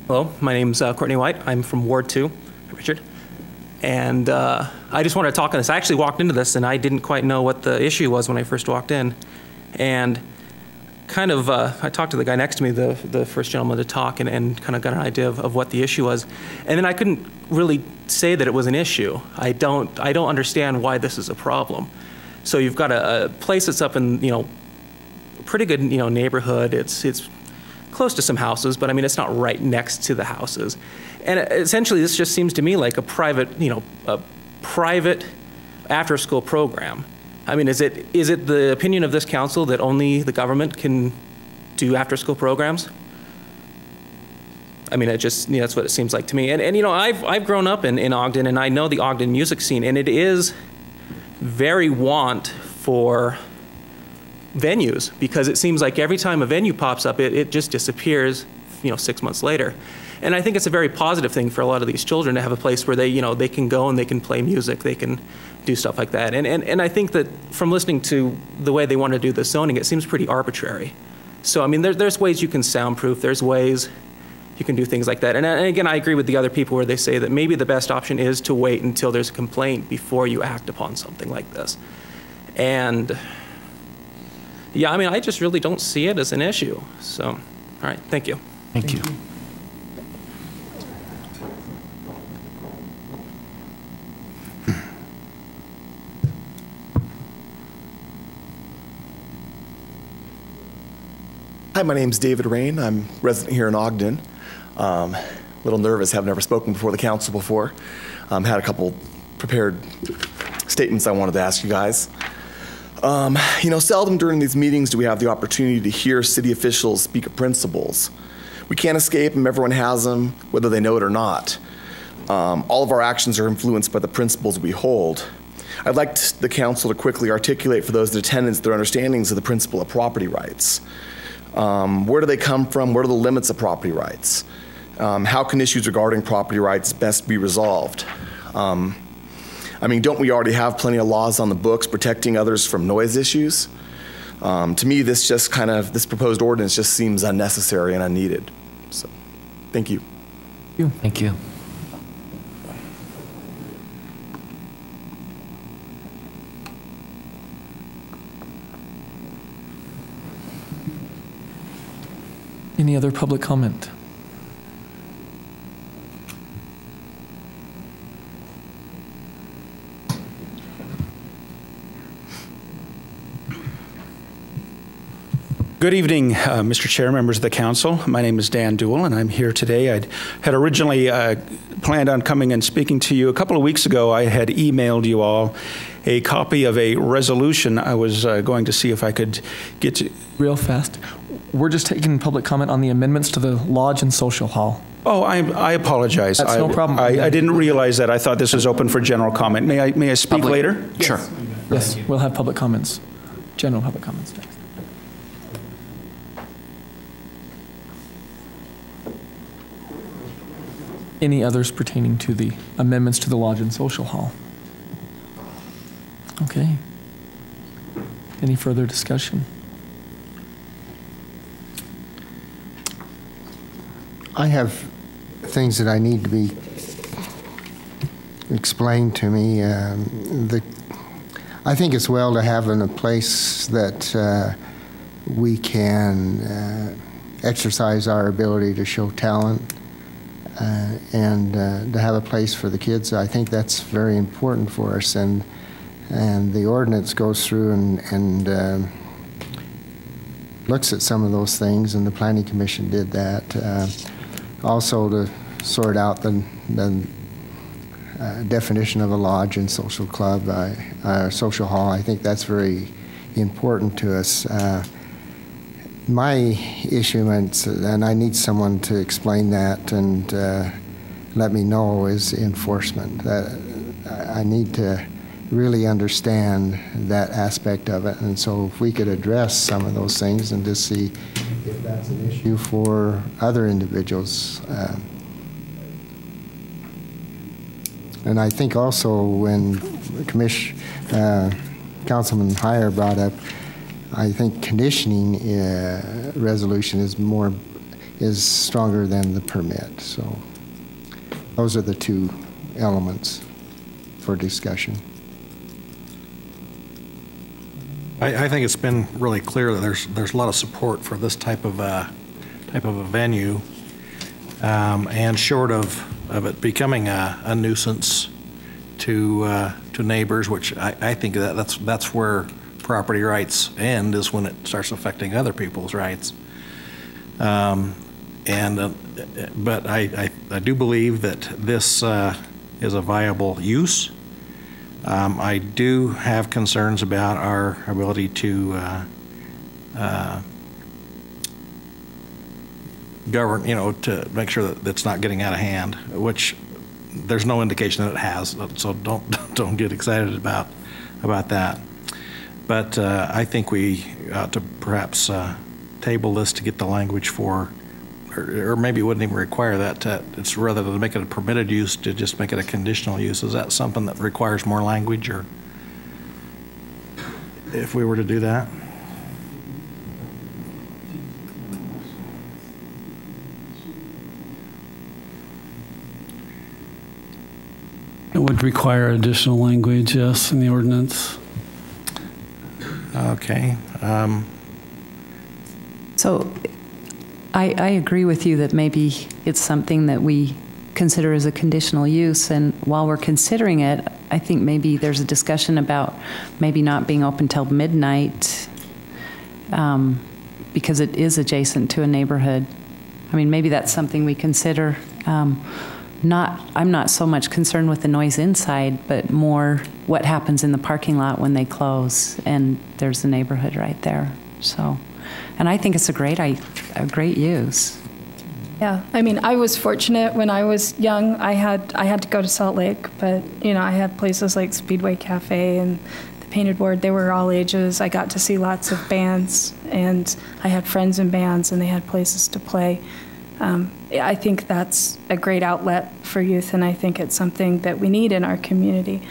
Hello, my name's Courtney White. I'm from Ward 2, Richard. And I just wanted to talk on this. I actually walked into this and I didn't quite know what the issue was when I first walked in. And kind of, I talked to the guy next to me, the first gentleman to talk, and kind of got an idea of what the issue was. And then I couldn't really say that it was an issue. I don't understand why this is a problem. So you've got a place that's up in, a pretty good, neighborhood. It's close to some houses, but I mean, it's not right next to the houses. And essentially, this just seems to me like a private after-school program. I mean, is it the opinion of this council that only the government can do after-school programs? I mean, that's what it seems like to me. And I've grown up in Ogden, and I know the Ogden music scene, and it is very want for venues, because it seems like every time a venue pops up, it just disappears, 6 months later. And I think it's a very positive thing for a lot of these children to have a place where they can go and they can play music, they can do stuff like that. And I think that from listening to the way they want to do the zoning, it seems pretty arbitrary. So, I mean, there's ways you can soundproof, there's ways you can do things like that. And again, I agree with the other people where they say that maybe the best option is to wait until there's a complaint before you act upon something like this. And yeah, I mean, I just really don't see it as an issue. So, all right, thank you. Thank you. Hi, my name's David Rain. I'm a resident here in Ogden. A little nervous, have never spoken before the council before. Had a couple prepared statements I wanted to ask you guys. You know, seldom during these meetings do we have the opportunity to hear city officials speak of principles. We can't escape them, everyone has them, whether they know it or not. All of our actions are influenced by the principles we hold. I'd like the council to quickly articulate for those in attendance their understandings of the principle of property rights. Where do they come from? What are the limits of property rights? How can issues regarding property rights best be resolved? I mean, don't we already have plenty of laws on the books protecting others from noise issues? To me, this proposed ordinance just seems unnecessary and unneeded. So, thank you. Thank you. Any other public comment? Good evening, Mr. Chair, members of the council. My name is Dan Duell, and I'm here today. I had originally planned on coming and speaking to you. A couple of weeks ago, I had emailed you all a copy of a resolution. I was going to see if I could get to... Real fast. We're just taking public comment on the amendments to the lodge and social hall. Oh, I apologize. That's no problem. I didn't realize that. I thought this was open for general comment. May I speak later? Sure. Yes, we'll have public comments. General public comments next. Any others pertaining to the amendments to the lodge and social hall? Okay. Any further discussion? I have things that I need to be explained to me. I think it's well to have in a place that we can exercise our ability to show talent and to have a place for the kids. I think that's very important for us, and the ordinance goes through and looks at some of those things, and the Planning Commission did that. Also to sort out the definition of a lodge and social club, social hall. I think that's very important to us. My issuance, and I need someone to explain that and let me know, is enforcement. I need to really understand that aspect of it, and so if we could address some of those things and just see if that's an issue for other individuals. And I think also when Councilman Heyer brought up, I think conditioning resolution is stronger than the permit. So those are the two elements for discussion. I think it's been really clear that there's a lot of support for this type of a venue, and short of it becoming a nuisance to neighbors, which I think that's where property rights end, is when it starts affecting other people's rights. But I do believe that this is a viable use. I do have concerns about our ability to govern, to make sure that it's not getting out of hand, which there's no indication that it has. So don't get excited about that. But I think we ought to perhaps table this to get the language for, or maybe it wouldn't even require that. It's rather than make it a permitted use, to just make it a conditional use. Is that something that requires more language, or if we were to do that? It would require additional language, yes, in the ordinance. Okay. So I agree with you that maybe it's something that we consider as a conditional use, and while we're considering it, I think maybe there's a discussion about maybe not being open till midnight because it is adjacent to a neighborhood. I mean, maybe that's something we consider. I'm not so much concerned with the noise inside, but more what happens in the parking lot when they close, and there's a neighborhood right there. So, and I think it's a great use. Yeah, I mean, I was fortunate when I was young. I had to go to Salt Lake, but I had places like Speedway Cafe and the Painted Board. They were all ages. I got to see lots of bands, and I had friends in bands, and they had places to play. I think that's a great outlet for youth, and I think it's something that we need in our community.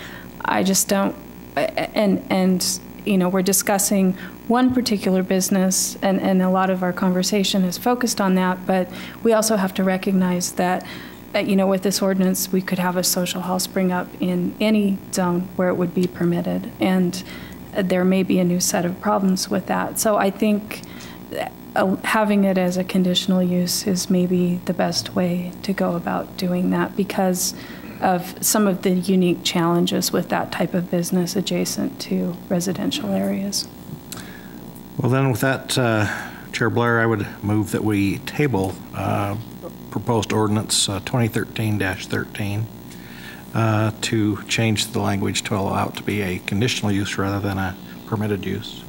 I just don't, and we're discussing one particular business, and a lot of our conversation is focused on that, but we also have to recognize that, with this ordinance, we could have a social hall spring up in any zone where it would be permitted, and there may be a new set of problems with that. So I think having it as a conditional use is maybe the best way to go about doing that, because of some of the unique challenges with that type of business adjacent to residential areas. Well, then with that, Chair Blair, I would move that we table proposed ordinance 2013-13 to change the language to allow it to be a conditional use rather than a permitted use.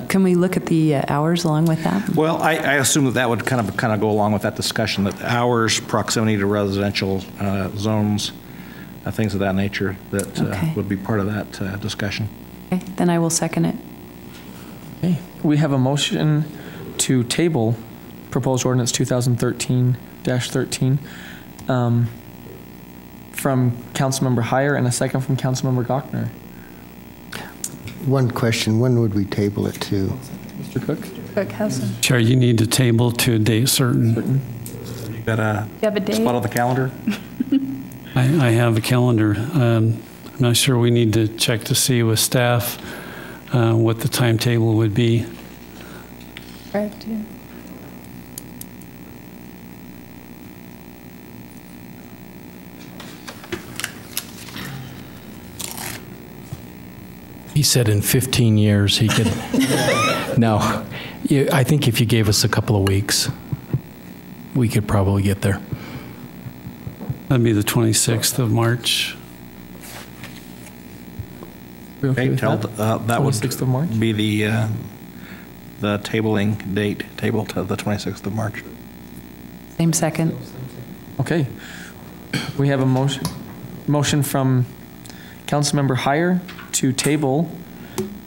Can we look at the hours along with that? Well, I assume that would kind of go along with that discussion, that hours, proximity to residential zones, things of that nature, that would be part of that discussion. Okay, then I will second it. Okay, we have a motion to table proposed ordinance 2013-13 from Councilmember Heyer and a second from Councilmember Gochner. One question, when would we table it to? Mr. Cook? Cook has some. Chair, you need to table to a date certain. You got a date? spot on the calendar? I have a calendar. I'm not sure. We need to check to see with staff what the timetable would be. Correct, yeah. He said in 15 years he could. No, I think if you gave us a couple of weeks, we could probably get there. That'd be the 26th of March. Okay, that would 26th of March? Be the tabling date, table to the 26th of March. Same second. Okay. We have a motion from Councilmember Heyer to table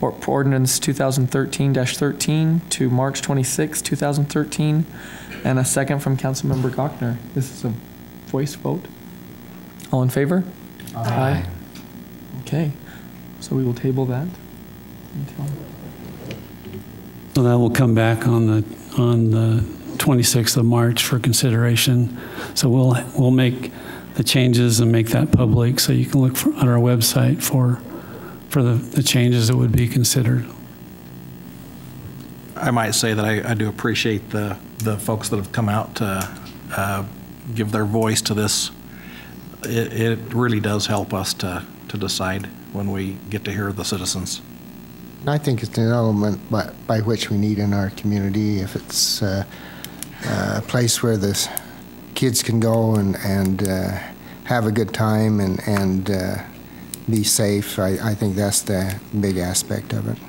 ordinance 2013-13 to March 26, 2013, and a second from Councilmember Gochner. This is a voice vote. All in favor? Aye. Okay, so we will table that. So that will come back on the 26th of March for consideration. So we'll make the changes and make that public, so you can look on our website for the changes that would be considered. I might say that I do appreciate the folks that have come out to give their voice to this. It really does help us to decide when we get to hear the citizens. I think it's an element by which we need in our community. If it's a place where the kids can go and have a good time and be safe, I think that's the big aspect of it.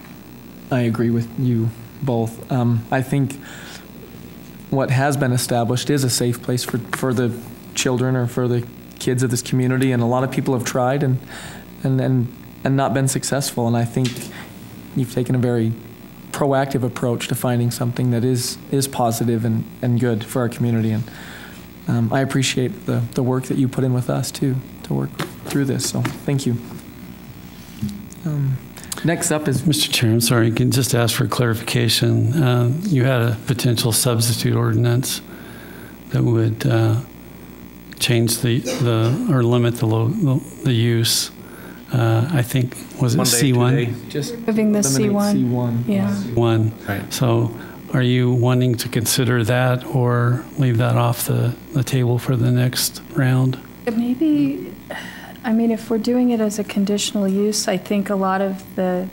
I agree with you both. I think what has been established is a safe place for the children or for the kids of this community, and a lot of people have tried and not been successful, and I think you've taken a very proactive approach to finding something that is positive and good for our community, and I appreciate the work that you put in with us too to work through this, so thank you. Next up is... Mr. Chair, I'm sorry, I can just ask for clarification. You had a potential substitute ordinance that would change or limit the use. I think, was it C1? Just moving the C1. Yeah. One. Right. So are you wanting to consider that or leave that off the table for the next round? Maybe, I mean, if we're doing it as a conditional use, I think a lot of the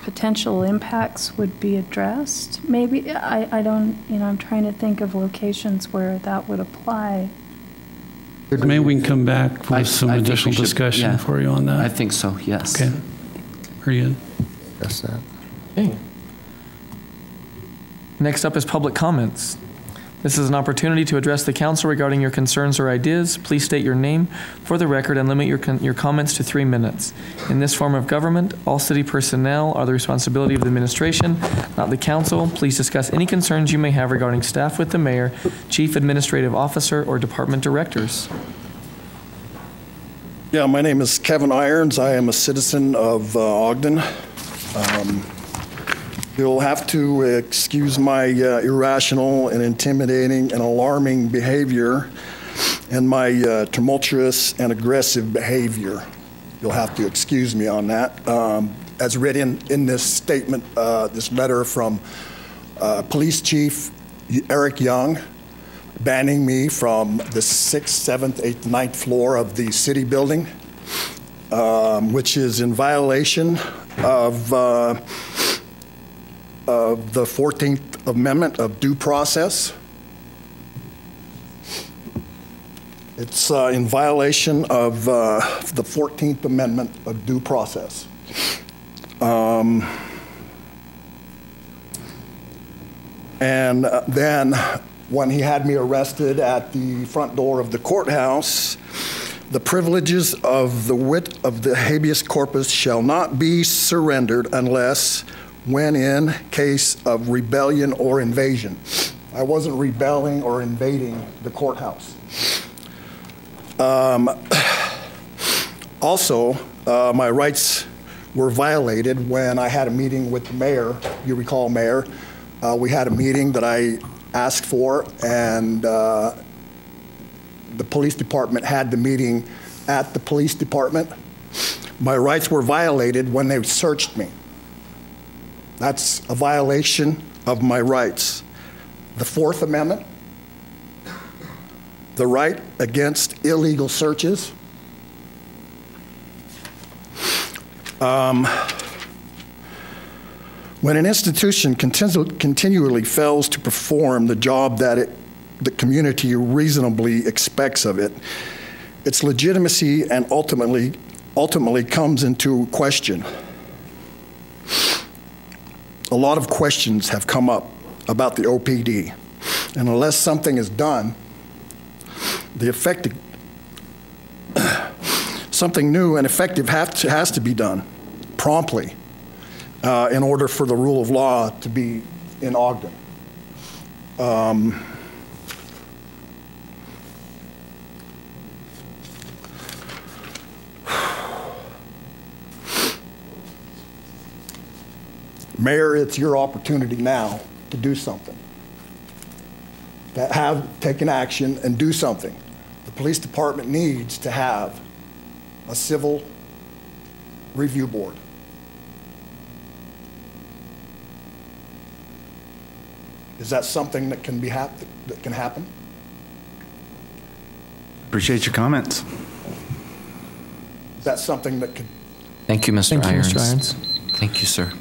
potential impacts would be addressed. Maybe, I don't, I'm trying to think of locations where that would apply. Maybe we can come back with some additional discussion for you on that. I think so, yes. Okay. Very good. That's that. Okay. Next up is public comments. This is an opportunity to address the council regarding your concerns or ideas. Please state your name for the record and limit your comments to 3 minutes. In this form of government, all city personnel are the responsibility of the administration, not the council. Please discuss any concerns you may have regarding staff with the mayor, chief administrative officer, or department directors. Yeah, my name is Kevin Irons. I am a citizen of Ogden. You'll have to excuse my irrational and intimidating and alarming behavior and my tumultuous and aggressive behavior. You'll have to excuse me on that. As written in this statement, this letter from Police Chief Eric Young, banning me from the 6th, 7th, 8th, 9th floor of the city building, which is in violation of the 14th Amendment of due process. It's in violation of the 14th Amendment of due process. And then when he had me arrested at the front door of the courthouse, the privileges of the writ of the habeas corpus shall not be surrendered unless when in case of rebellion or invasion. I wasn't rebelling or invading the courthouse. Also, my rights were violated when I had a meeting with the mayor. You recall, Mayor, we had a meeting that I asked for, and the police department had the meeting at the police department. My rights were violated when they searched me. That's a violation of my rights. The 4th Amendment, the right against illegal searches. When an institution continually fails to perform the job that the community reasonably expects of it, its legitimacy and ultimately comes into question. A lot of questions have come up about the OPD, and unless something is done, something new and effective has to be done promptly in order for the rule of law to be in Ogden. Mayor, it's your opportunity now to do something, to have taken action and do something. The police department needs to have a civil review board. Is that something that can happen? Appreciate your comments. Is that something that could? Thank you, Mr. Irons. Mr. Irons. Thank you, sir.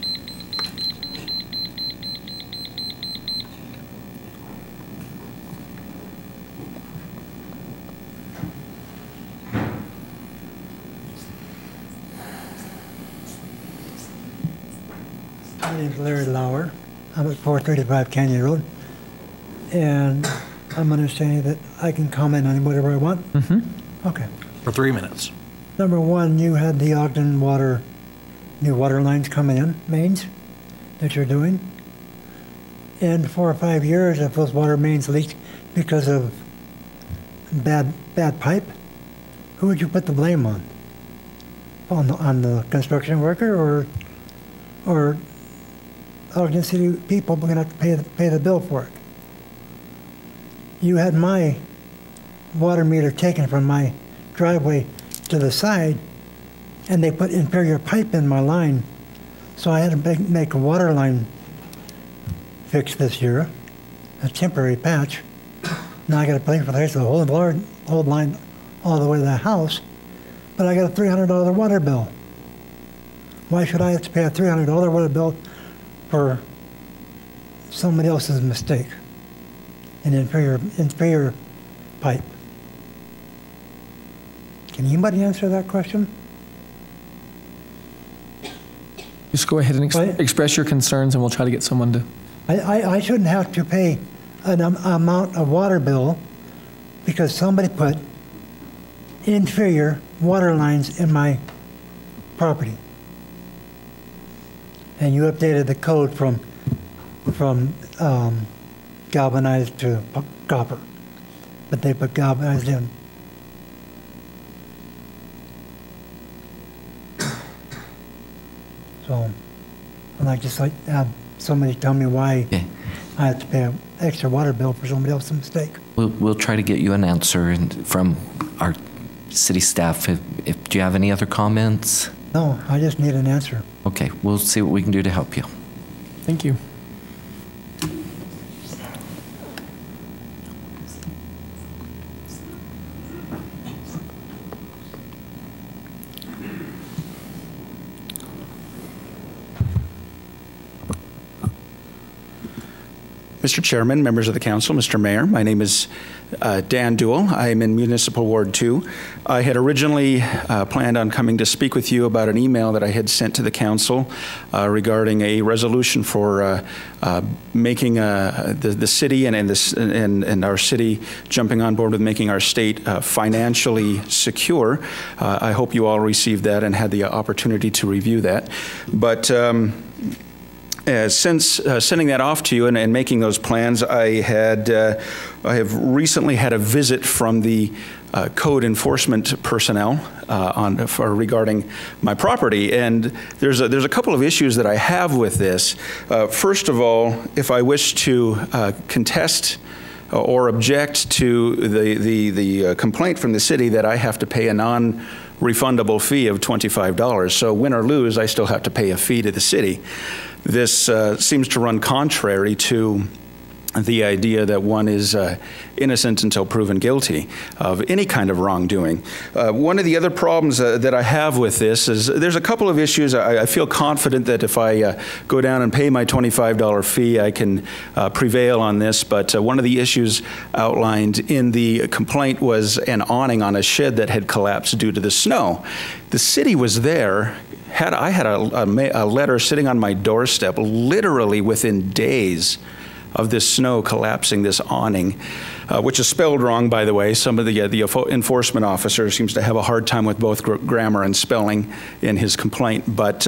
My name's Larry Lauer. I'm at 435 Canyon Road, and I'm understanding that I can comment on whatever I want? Mm-hmm. Okay. For 3 minutes. Number one, you had the Ogden new water lines coming in, mains, that you're doing. In 4 or 5 years, if those water mains leak because of bad pipe, who would you put the blame on? On the construction worker or Ogden City people are going to have to pay the bill for it? You had my water meter taken from my driveway to the side, and they put inferior pipe in my line, so I had to make a water line fix this year, a temporary patch. Now I got to pay for the rest of the whole line all the way to the house, but I got a $300 water bill. Why should I have to pay a $300 water bill for somebody else's mistake? An inferior pipe. Can anybody answer that question? Just go ahead and express your concerns, and we'll try to get someone to. I shouldn't have to pay an amount of water bill because somebody put inferior water lines in my property. And you updated the code from galvanized to copper, but they put galvanized in. So, I'd just like to have somebody tell me why I have to pay an extra water bill for somebody else's mistake. We'll try to get you an answer from our city staff. Do you have any other comments? No, I just need an answer. Okay, we'll see what we can do to help you. Thank you. Mr. Chairman, members of the council, Mr. Mayor, my name is Dan Duell. I am in Municipal Ward 2. I had originally planned on coming to speak with you about an email that I had sent to the council regarding a resolution for making the city and our city jumping on board with making our state financially secure. I hope you all received that and had the opportunity to review that. But since sending that off to you and making those plans, I have recently had a visit from the code enforcement personnel regarding my property, and there's a couple of issues that I have with this. First of all, if I wish to contest or object to the complaint from the city that I have to pay a non-refundable fee of $25, so win or lose, I still have to pay a fee to the city. This seems to run contrary to the idea that one is innocent until proven guilty of any kind of wrongdoing. One of the other problems that I have with this is there's a couple of issues. I feel confident that if I go down and pay my $25 fee, I can prevail on this, but one of the issues outlined in the complaint was an awning on a shed that had collapsed due to the snow. The city was there. I had a letter sitting on my doorstep literally within days of this snow collapsing this awning, which is spelled wrong, by the way. Some of the enforcement officer seems to have a hard time with both grammar and spelling in his complaint. But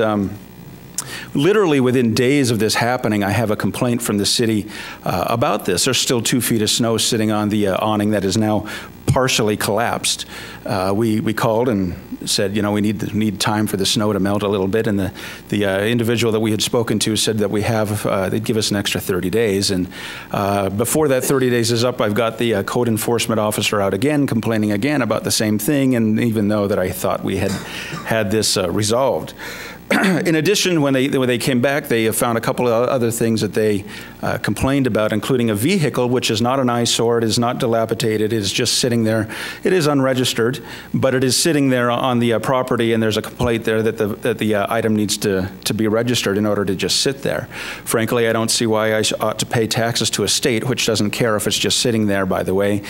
literally within days of this happening, I have a complaint from the city about this. There's still 2 feet of snow sitting on the awning that is now partially collapsed. We called and said, you know, we need time for the snow to melt a little bit, and the individual that we had spoken to said that they'd give us an extra 30 days, and before that 30 days is up, I've got the code enforcement officer out again, complaining again about the same thing, and even though that I thought we had this resolved. In addition, when they came back, they found a couple of other things that they complained about, including a vehicle, which is not an eyesore, it is not dilapidated, it is just sitting there. It is unregistered, but it is sitting there on the property, and there's a complaint there that the item needs to be registered in order to just sit there. Frankly, I don't see why I ought to pay taxes to a state, which doesn't care if it's just sitting there, by the way,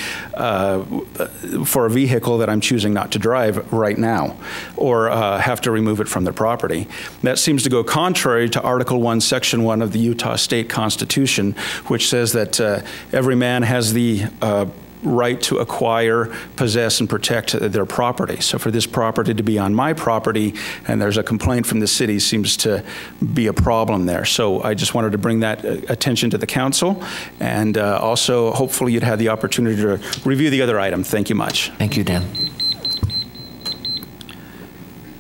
for a vehicle that I'm choosing not to drive right now, or have to remove it from the property. That seems to go contrary to Article 1, Section 1 of the Utah State Constitution, which says that every man has the right to acquire, possess, and protect their property. So for this property to be on my property, and there's a complaint from the city, seems to be a problem there. So I just wanted to bring that attention to the council, and also hopefully you'd have the opportunity to review the other item. Thank you much. Thank you, Dan.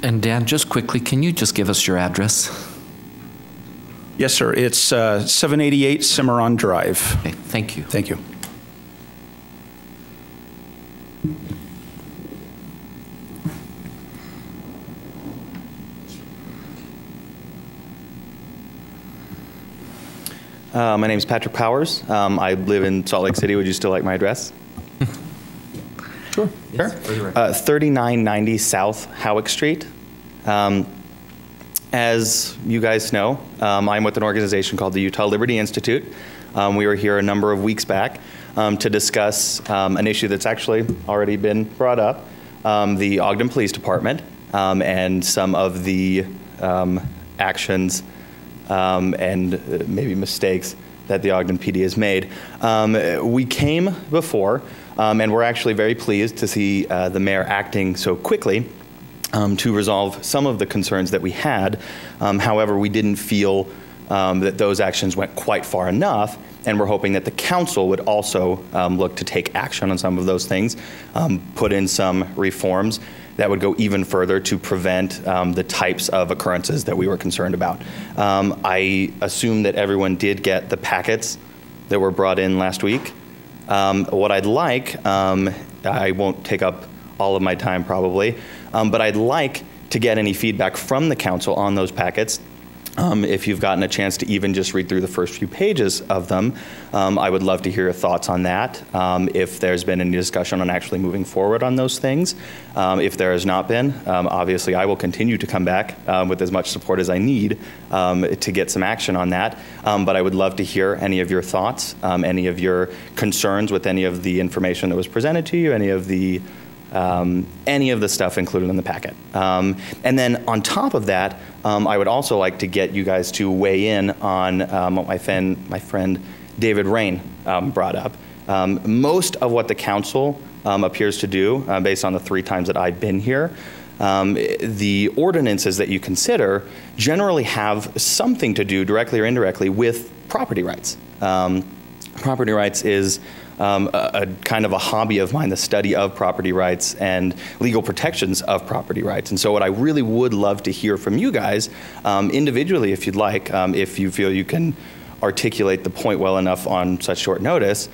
And Dan, just quickly, can you just give us your address? Yes, sir. It's 788 Cimarron Drive. Okay, thank you. Thank you. My name is Patrick Powers. I live in Salt Lake City. Would you still like my address? Sure. Sure. 3990 South Howick Street. As you guys know, I'm with an organization called the Utah Liberty Institute. We were here a number of weeks back to discuss an issue that's actually already been brought up, the Ogden Police Department, and some of the actions and maybe mistakes that the Ogden PD has made. We came before, and we're actually very pleased to see the mayor acting so quickly to resolve some of the concerns that we had. However, we didn't feel that those actions went quite far enough, and we're hoping that the council would also look to take action on some of those things, put in some reforms that would go even further to prevent the types of occurrences that we were concerned about. I assume that everyone did get the packets that were brought in last week. What I'd like, I won't take up all of my time probably, but I'd like to get any feedback from the council on those packets. If you've gotten a chance to even just read through the first few pages of them, I would love to hear your thoughts on that. If there's been any discussion on actually moving forward on those things. If there has not been, obviously I will continue to come back with as much support as I need to get some action on that. But I would love to hear any of your thoughts, any of your concerns with any of the information that was presented to you, any of the stuff included in the packet. And then on top of that, I would also like to get you guys to weigh in on what my friend David Rain brought up. Most of what the council appears to do, based on the 3 times that I've been here, the ordinances that you consider generally have something to do, directly or indirectly, with property rights. Property rights is a kind of a hobby of mine, the study of property rights and legal protections of property rights. And so what I really would love to hear from you guys, individually if you'd like, if you feel you can articulate the point well enough on such short notice,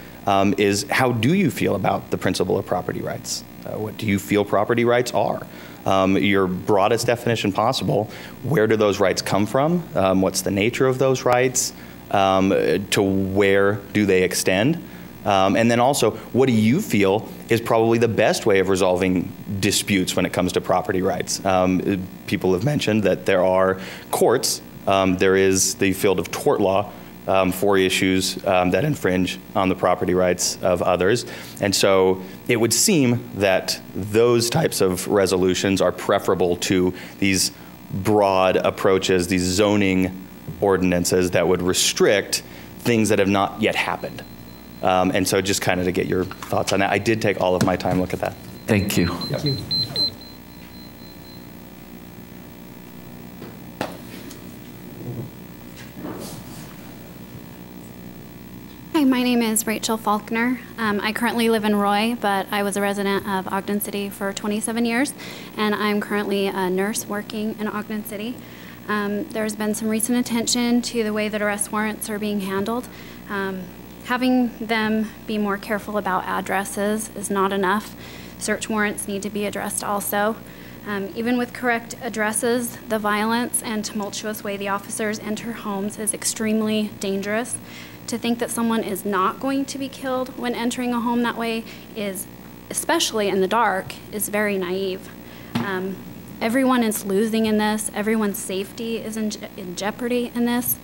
is how do you feel about the principle of property rights? What do you feel property rights are? Your broadest definition possible. Where do those rights come from? What's the nature of those rights? To where do they extend? And then also, what do you feel is probably the best way of resolving disputes when it comes to property rights? People have mentioned that there are courts. There is the field of tort law for issues that infringe on the property rights of others. And so it would seem that those types of resolutions are preferable to these broad approaches, these zoning ordinances that would restrict things that have not yet happened. And so just kind of to get your thoughts on that. I did take all of my time look at that. Thank you. Thank you. Hi, my name is Rachel Faulkner. I currently live in Roy, but I was a resident of Ogden City for 27 years, and I'm currently a nurse working in Ogden City. There's been some recent attention to the way that arrest warrants are being handled. Having them be more careful about addresses is not enough. Search warrants need to be addressed also. Even with correct addresses, the violence and tumultuous way the officers enter homes is extremely dangerous. To think that someone is not going to be killed when entering a home that way is, especially in the dark, is very naive. Everyone is losing in this. Everyone's safety is in jeopardy in this.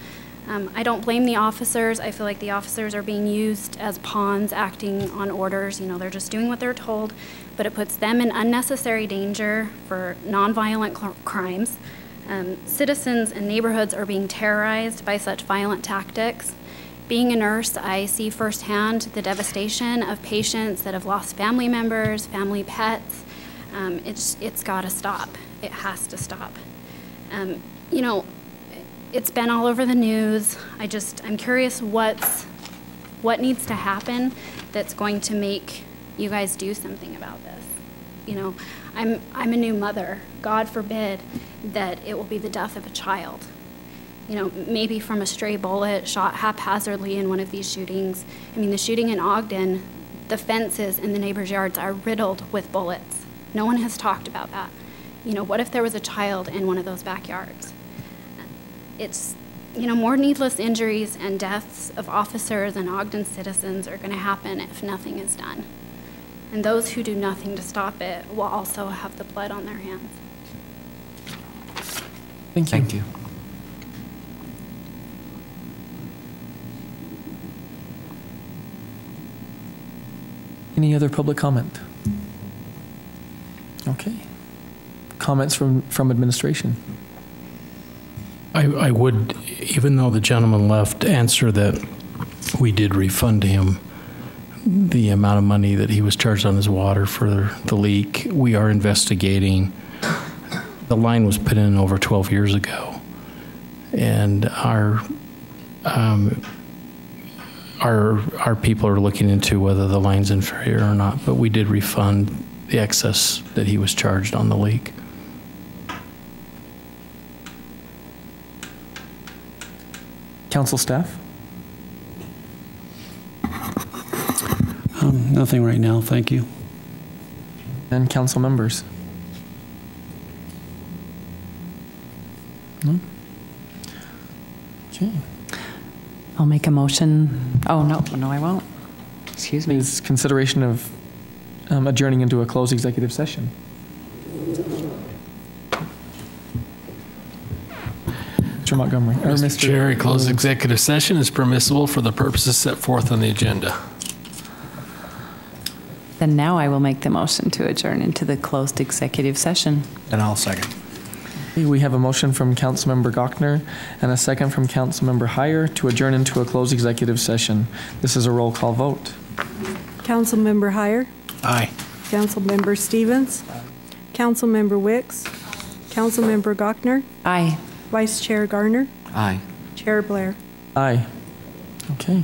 I don't blame the officers. I feel like the officers are being used as pawns acting on orders. You know, they're just doing what they're told, but it puts them in unnecessary danger for nonviolent crimes. Citizens and neighborhoods are being terrorized by such violent tactics. Being a nurse, I see firsthand the devastation of patients that have lost family members, family pets. It's got to stop. It has to stop. You know, it's been all over the news. I'm curious what needs to happen that's going to make you guys do something about this. You know, I'm a new mother. God forbid that it will be the death of a child. You know, maybe from a stray bullet shot haphazardly in one of these shootings. I mean, the shooting in Ogden, the fences in the neighbors' yards are riddled with bullets. No one has talked about that. You know, what if there was a child in one of those backyards? It's, you know, more needless injuries and deaths of officers and Ogden citizens are going to happen if nothing is done. And those who do nothing to stop it will also have the blood on their hands. Thank you. Thank you. Any other public comment? Okay. Comments from administration? I would, even though the gentleman left, answer that we did refund him the amount of money that he was charged on his water for the leak. We are investigating. The line was put in over 12 years ago, and our people are looking into whether the line's inferior or not, but we did refund the excess that he was charged on the leak. Council staff? Nothing right now, thank you. And council members? No? Okay. I'll make a motion. Oh, no, I won't. Excuse me. Is consideration of adjourning into a closed executive session. Mr. Montgomery. Mr. Chair, a closed executive session is permissible for the purposes set forth on the agenda. Then now I will make the motion to adjourn into the closed executive session. And I'll second. We have a motion from Councilmember Gochner and a second from Councilmember Heyer to adjourn into a closed executive session. This is a roll call vote. Councilmember Heyer. Aye. Councilmember Stevens. Councilmember Wicks. Councilmember Gochner. Aye. Vice Chair Garner. Aye. Chair Blair. Aye. Okay.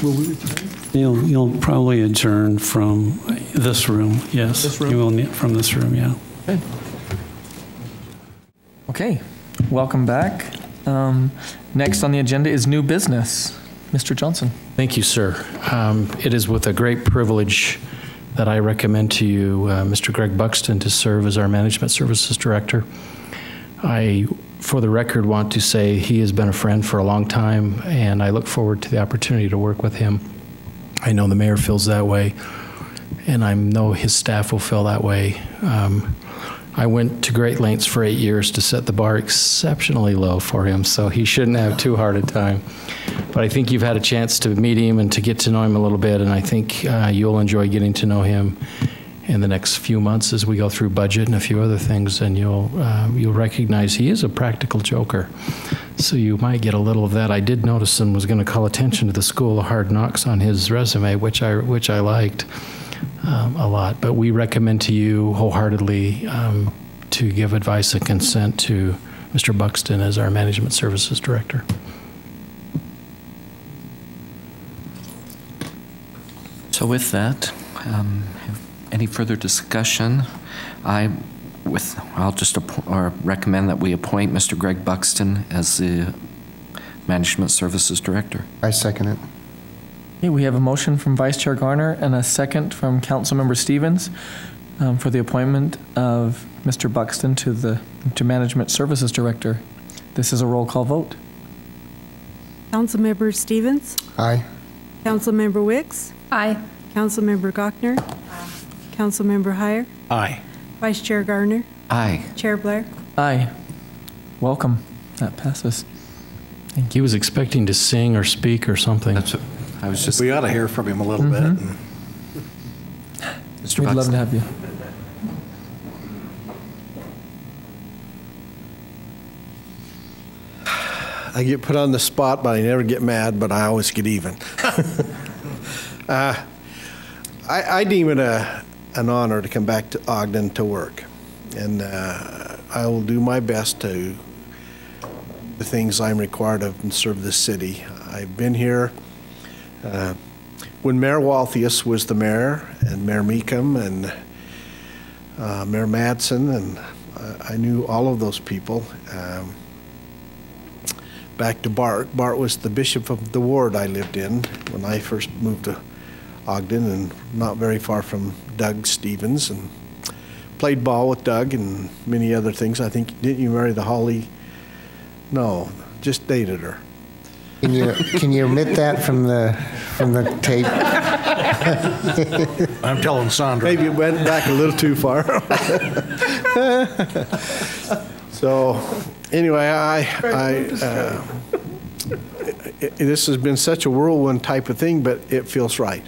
Will we return? You'll probably adjourn from this room, yes. This room? You will, from this room, yeah. Okay. Okay, welcome back. Next on the agenda is new business. Mr. Johnson. Thank you, sir. It is with a great privilege that I recommend to you Mr. Greg Buxton to serve as our Management Services Director. I, for the record, want to say he has been a friend for a long time, and I look forward to the opportunity to work with him. I know the mayor feels that way, and I know his staff will feel that way. I went to great lengths for 8 years to set the bar exceptionally low for him, so he shouldn't have too hard a time. But I think you've had a chance to meet him and to get to know him a little bit, and I think you'll enjoy getting to know him in the next few months as we go through budget and a few other things, and you'll recognize he is a practical joker. So you might get a little of that. I did notice and was going to call attention to the School of Hard Knocks on his resume, which I liked a lot. But we recommend to you wholeheartedly to give advice and consent to Mr. Buxton as our Management Services Director. So with that, any further discussion? I'll just recommend that we appoint Mr. Greg Buxton as the Management Services Director. I second it. Okay, we have a motion from Vice Chair Garner and a second from Councilmember Stevens for the appointment of Mr. Buxton to Management Services Director. This is a roll call vote. Councilmember Stevens. Aye. Councilmember Wicks. Aye. Councilmember Gochner. Councilmember Heyer. Aye. Vice Chair Garner. Aye. Chair Blair. Aye. Welcome. That passes. Thank you. He was expecting to sing or speak or something. That's what I was just. We ought to hear from him a little bit. Mr. We'd love to have you. I get put on the spot, but I never get mad, but I always get even. I deem it an honor to come back to Ogden to work, and I will do my best to the things I'm required of and serve the city. I've been here when Mayor Walthius was the mayor, and Mayor Meekum, and Mayor Madsen, and I knew all of those people. Back to Bart. Bart was the bishop of the ward I lived in when I first moved to Ogden, and not very far from Doug Stevens, and played ball with Doug and many other things. I think, didn't you marry the Holly? No, just dated her. Can you omit that from the tape? I'm telling Sandra. Maybe it went back a little too far. So, anyway, this has been such a whirlwind type of thing, but it feels right.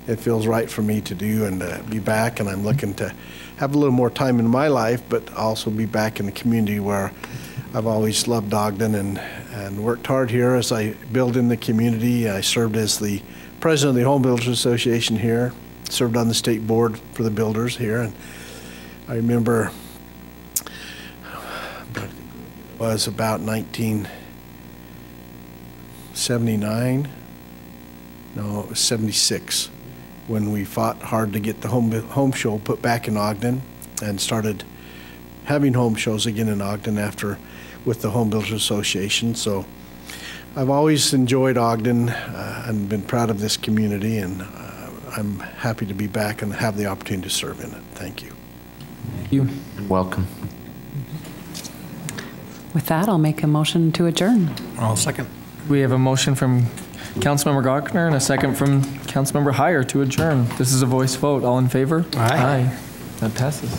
It feels right for me to do and be back, and I'm looking to have a little more time in my life, but also be back in the community where I've always loved Ogden and worked hard here as I build in the community. I served as the president of the Home Builders Association here, served on the state board for the builders here, and I remember it was about 1979, no, it was 76, when we fought hard to get the home show put back in Ogden and started having home shows again in Ogden with the Home Builders Association. So I've always enjoyed Ogden and been proud of this community, and I'm happy to be back and have the opportunity to serve in it. Thank you. Thank you. Welcome. With that, I'll make a motion to adjourn. I'll second. We have a motion from Councilmember Gochner and a second from Councilmember Heyer to adjourn. This is a voice vote. All in favor? Aye. That passes.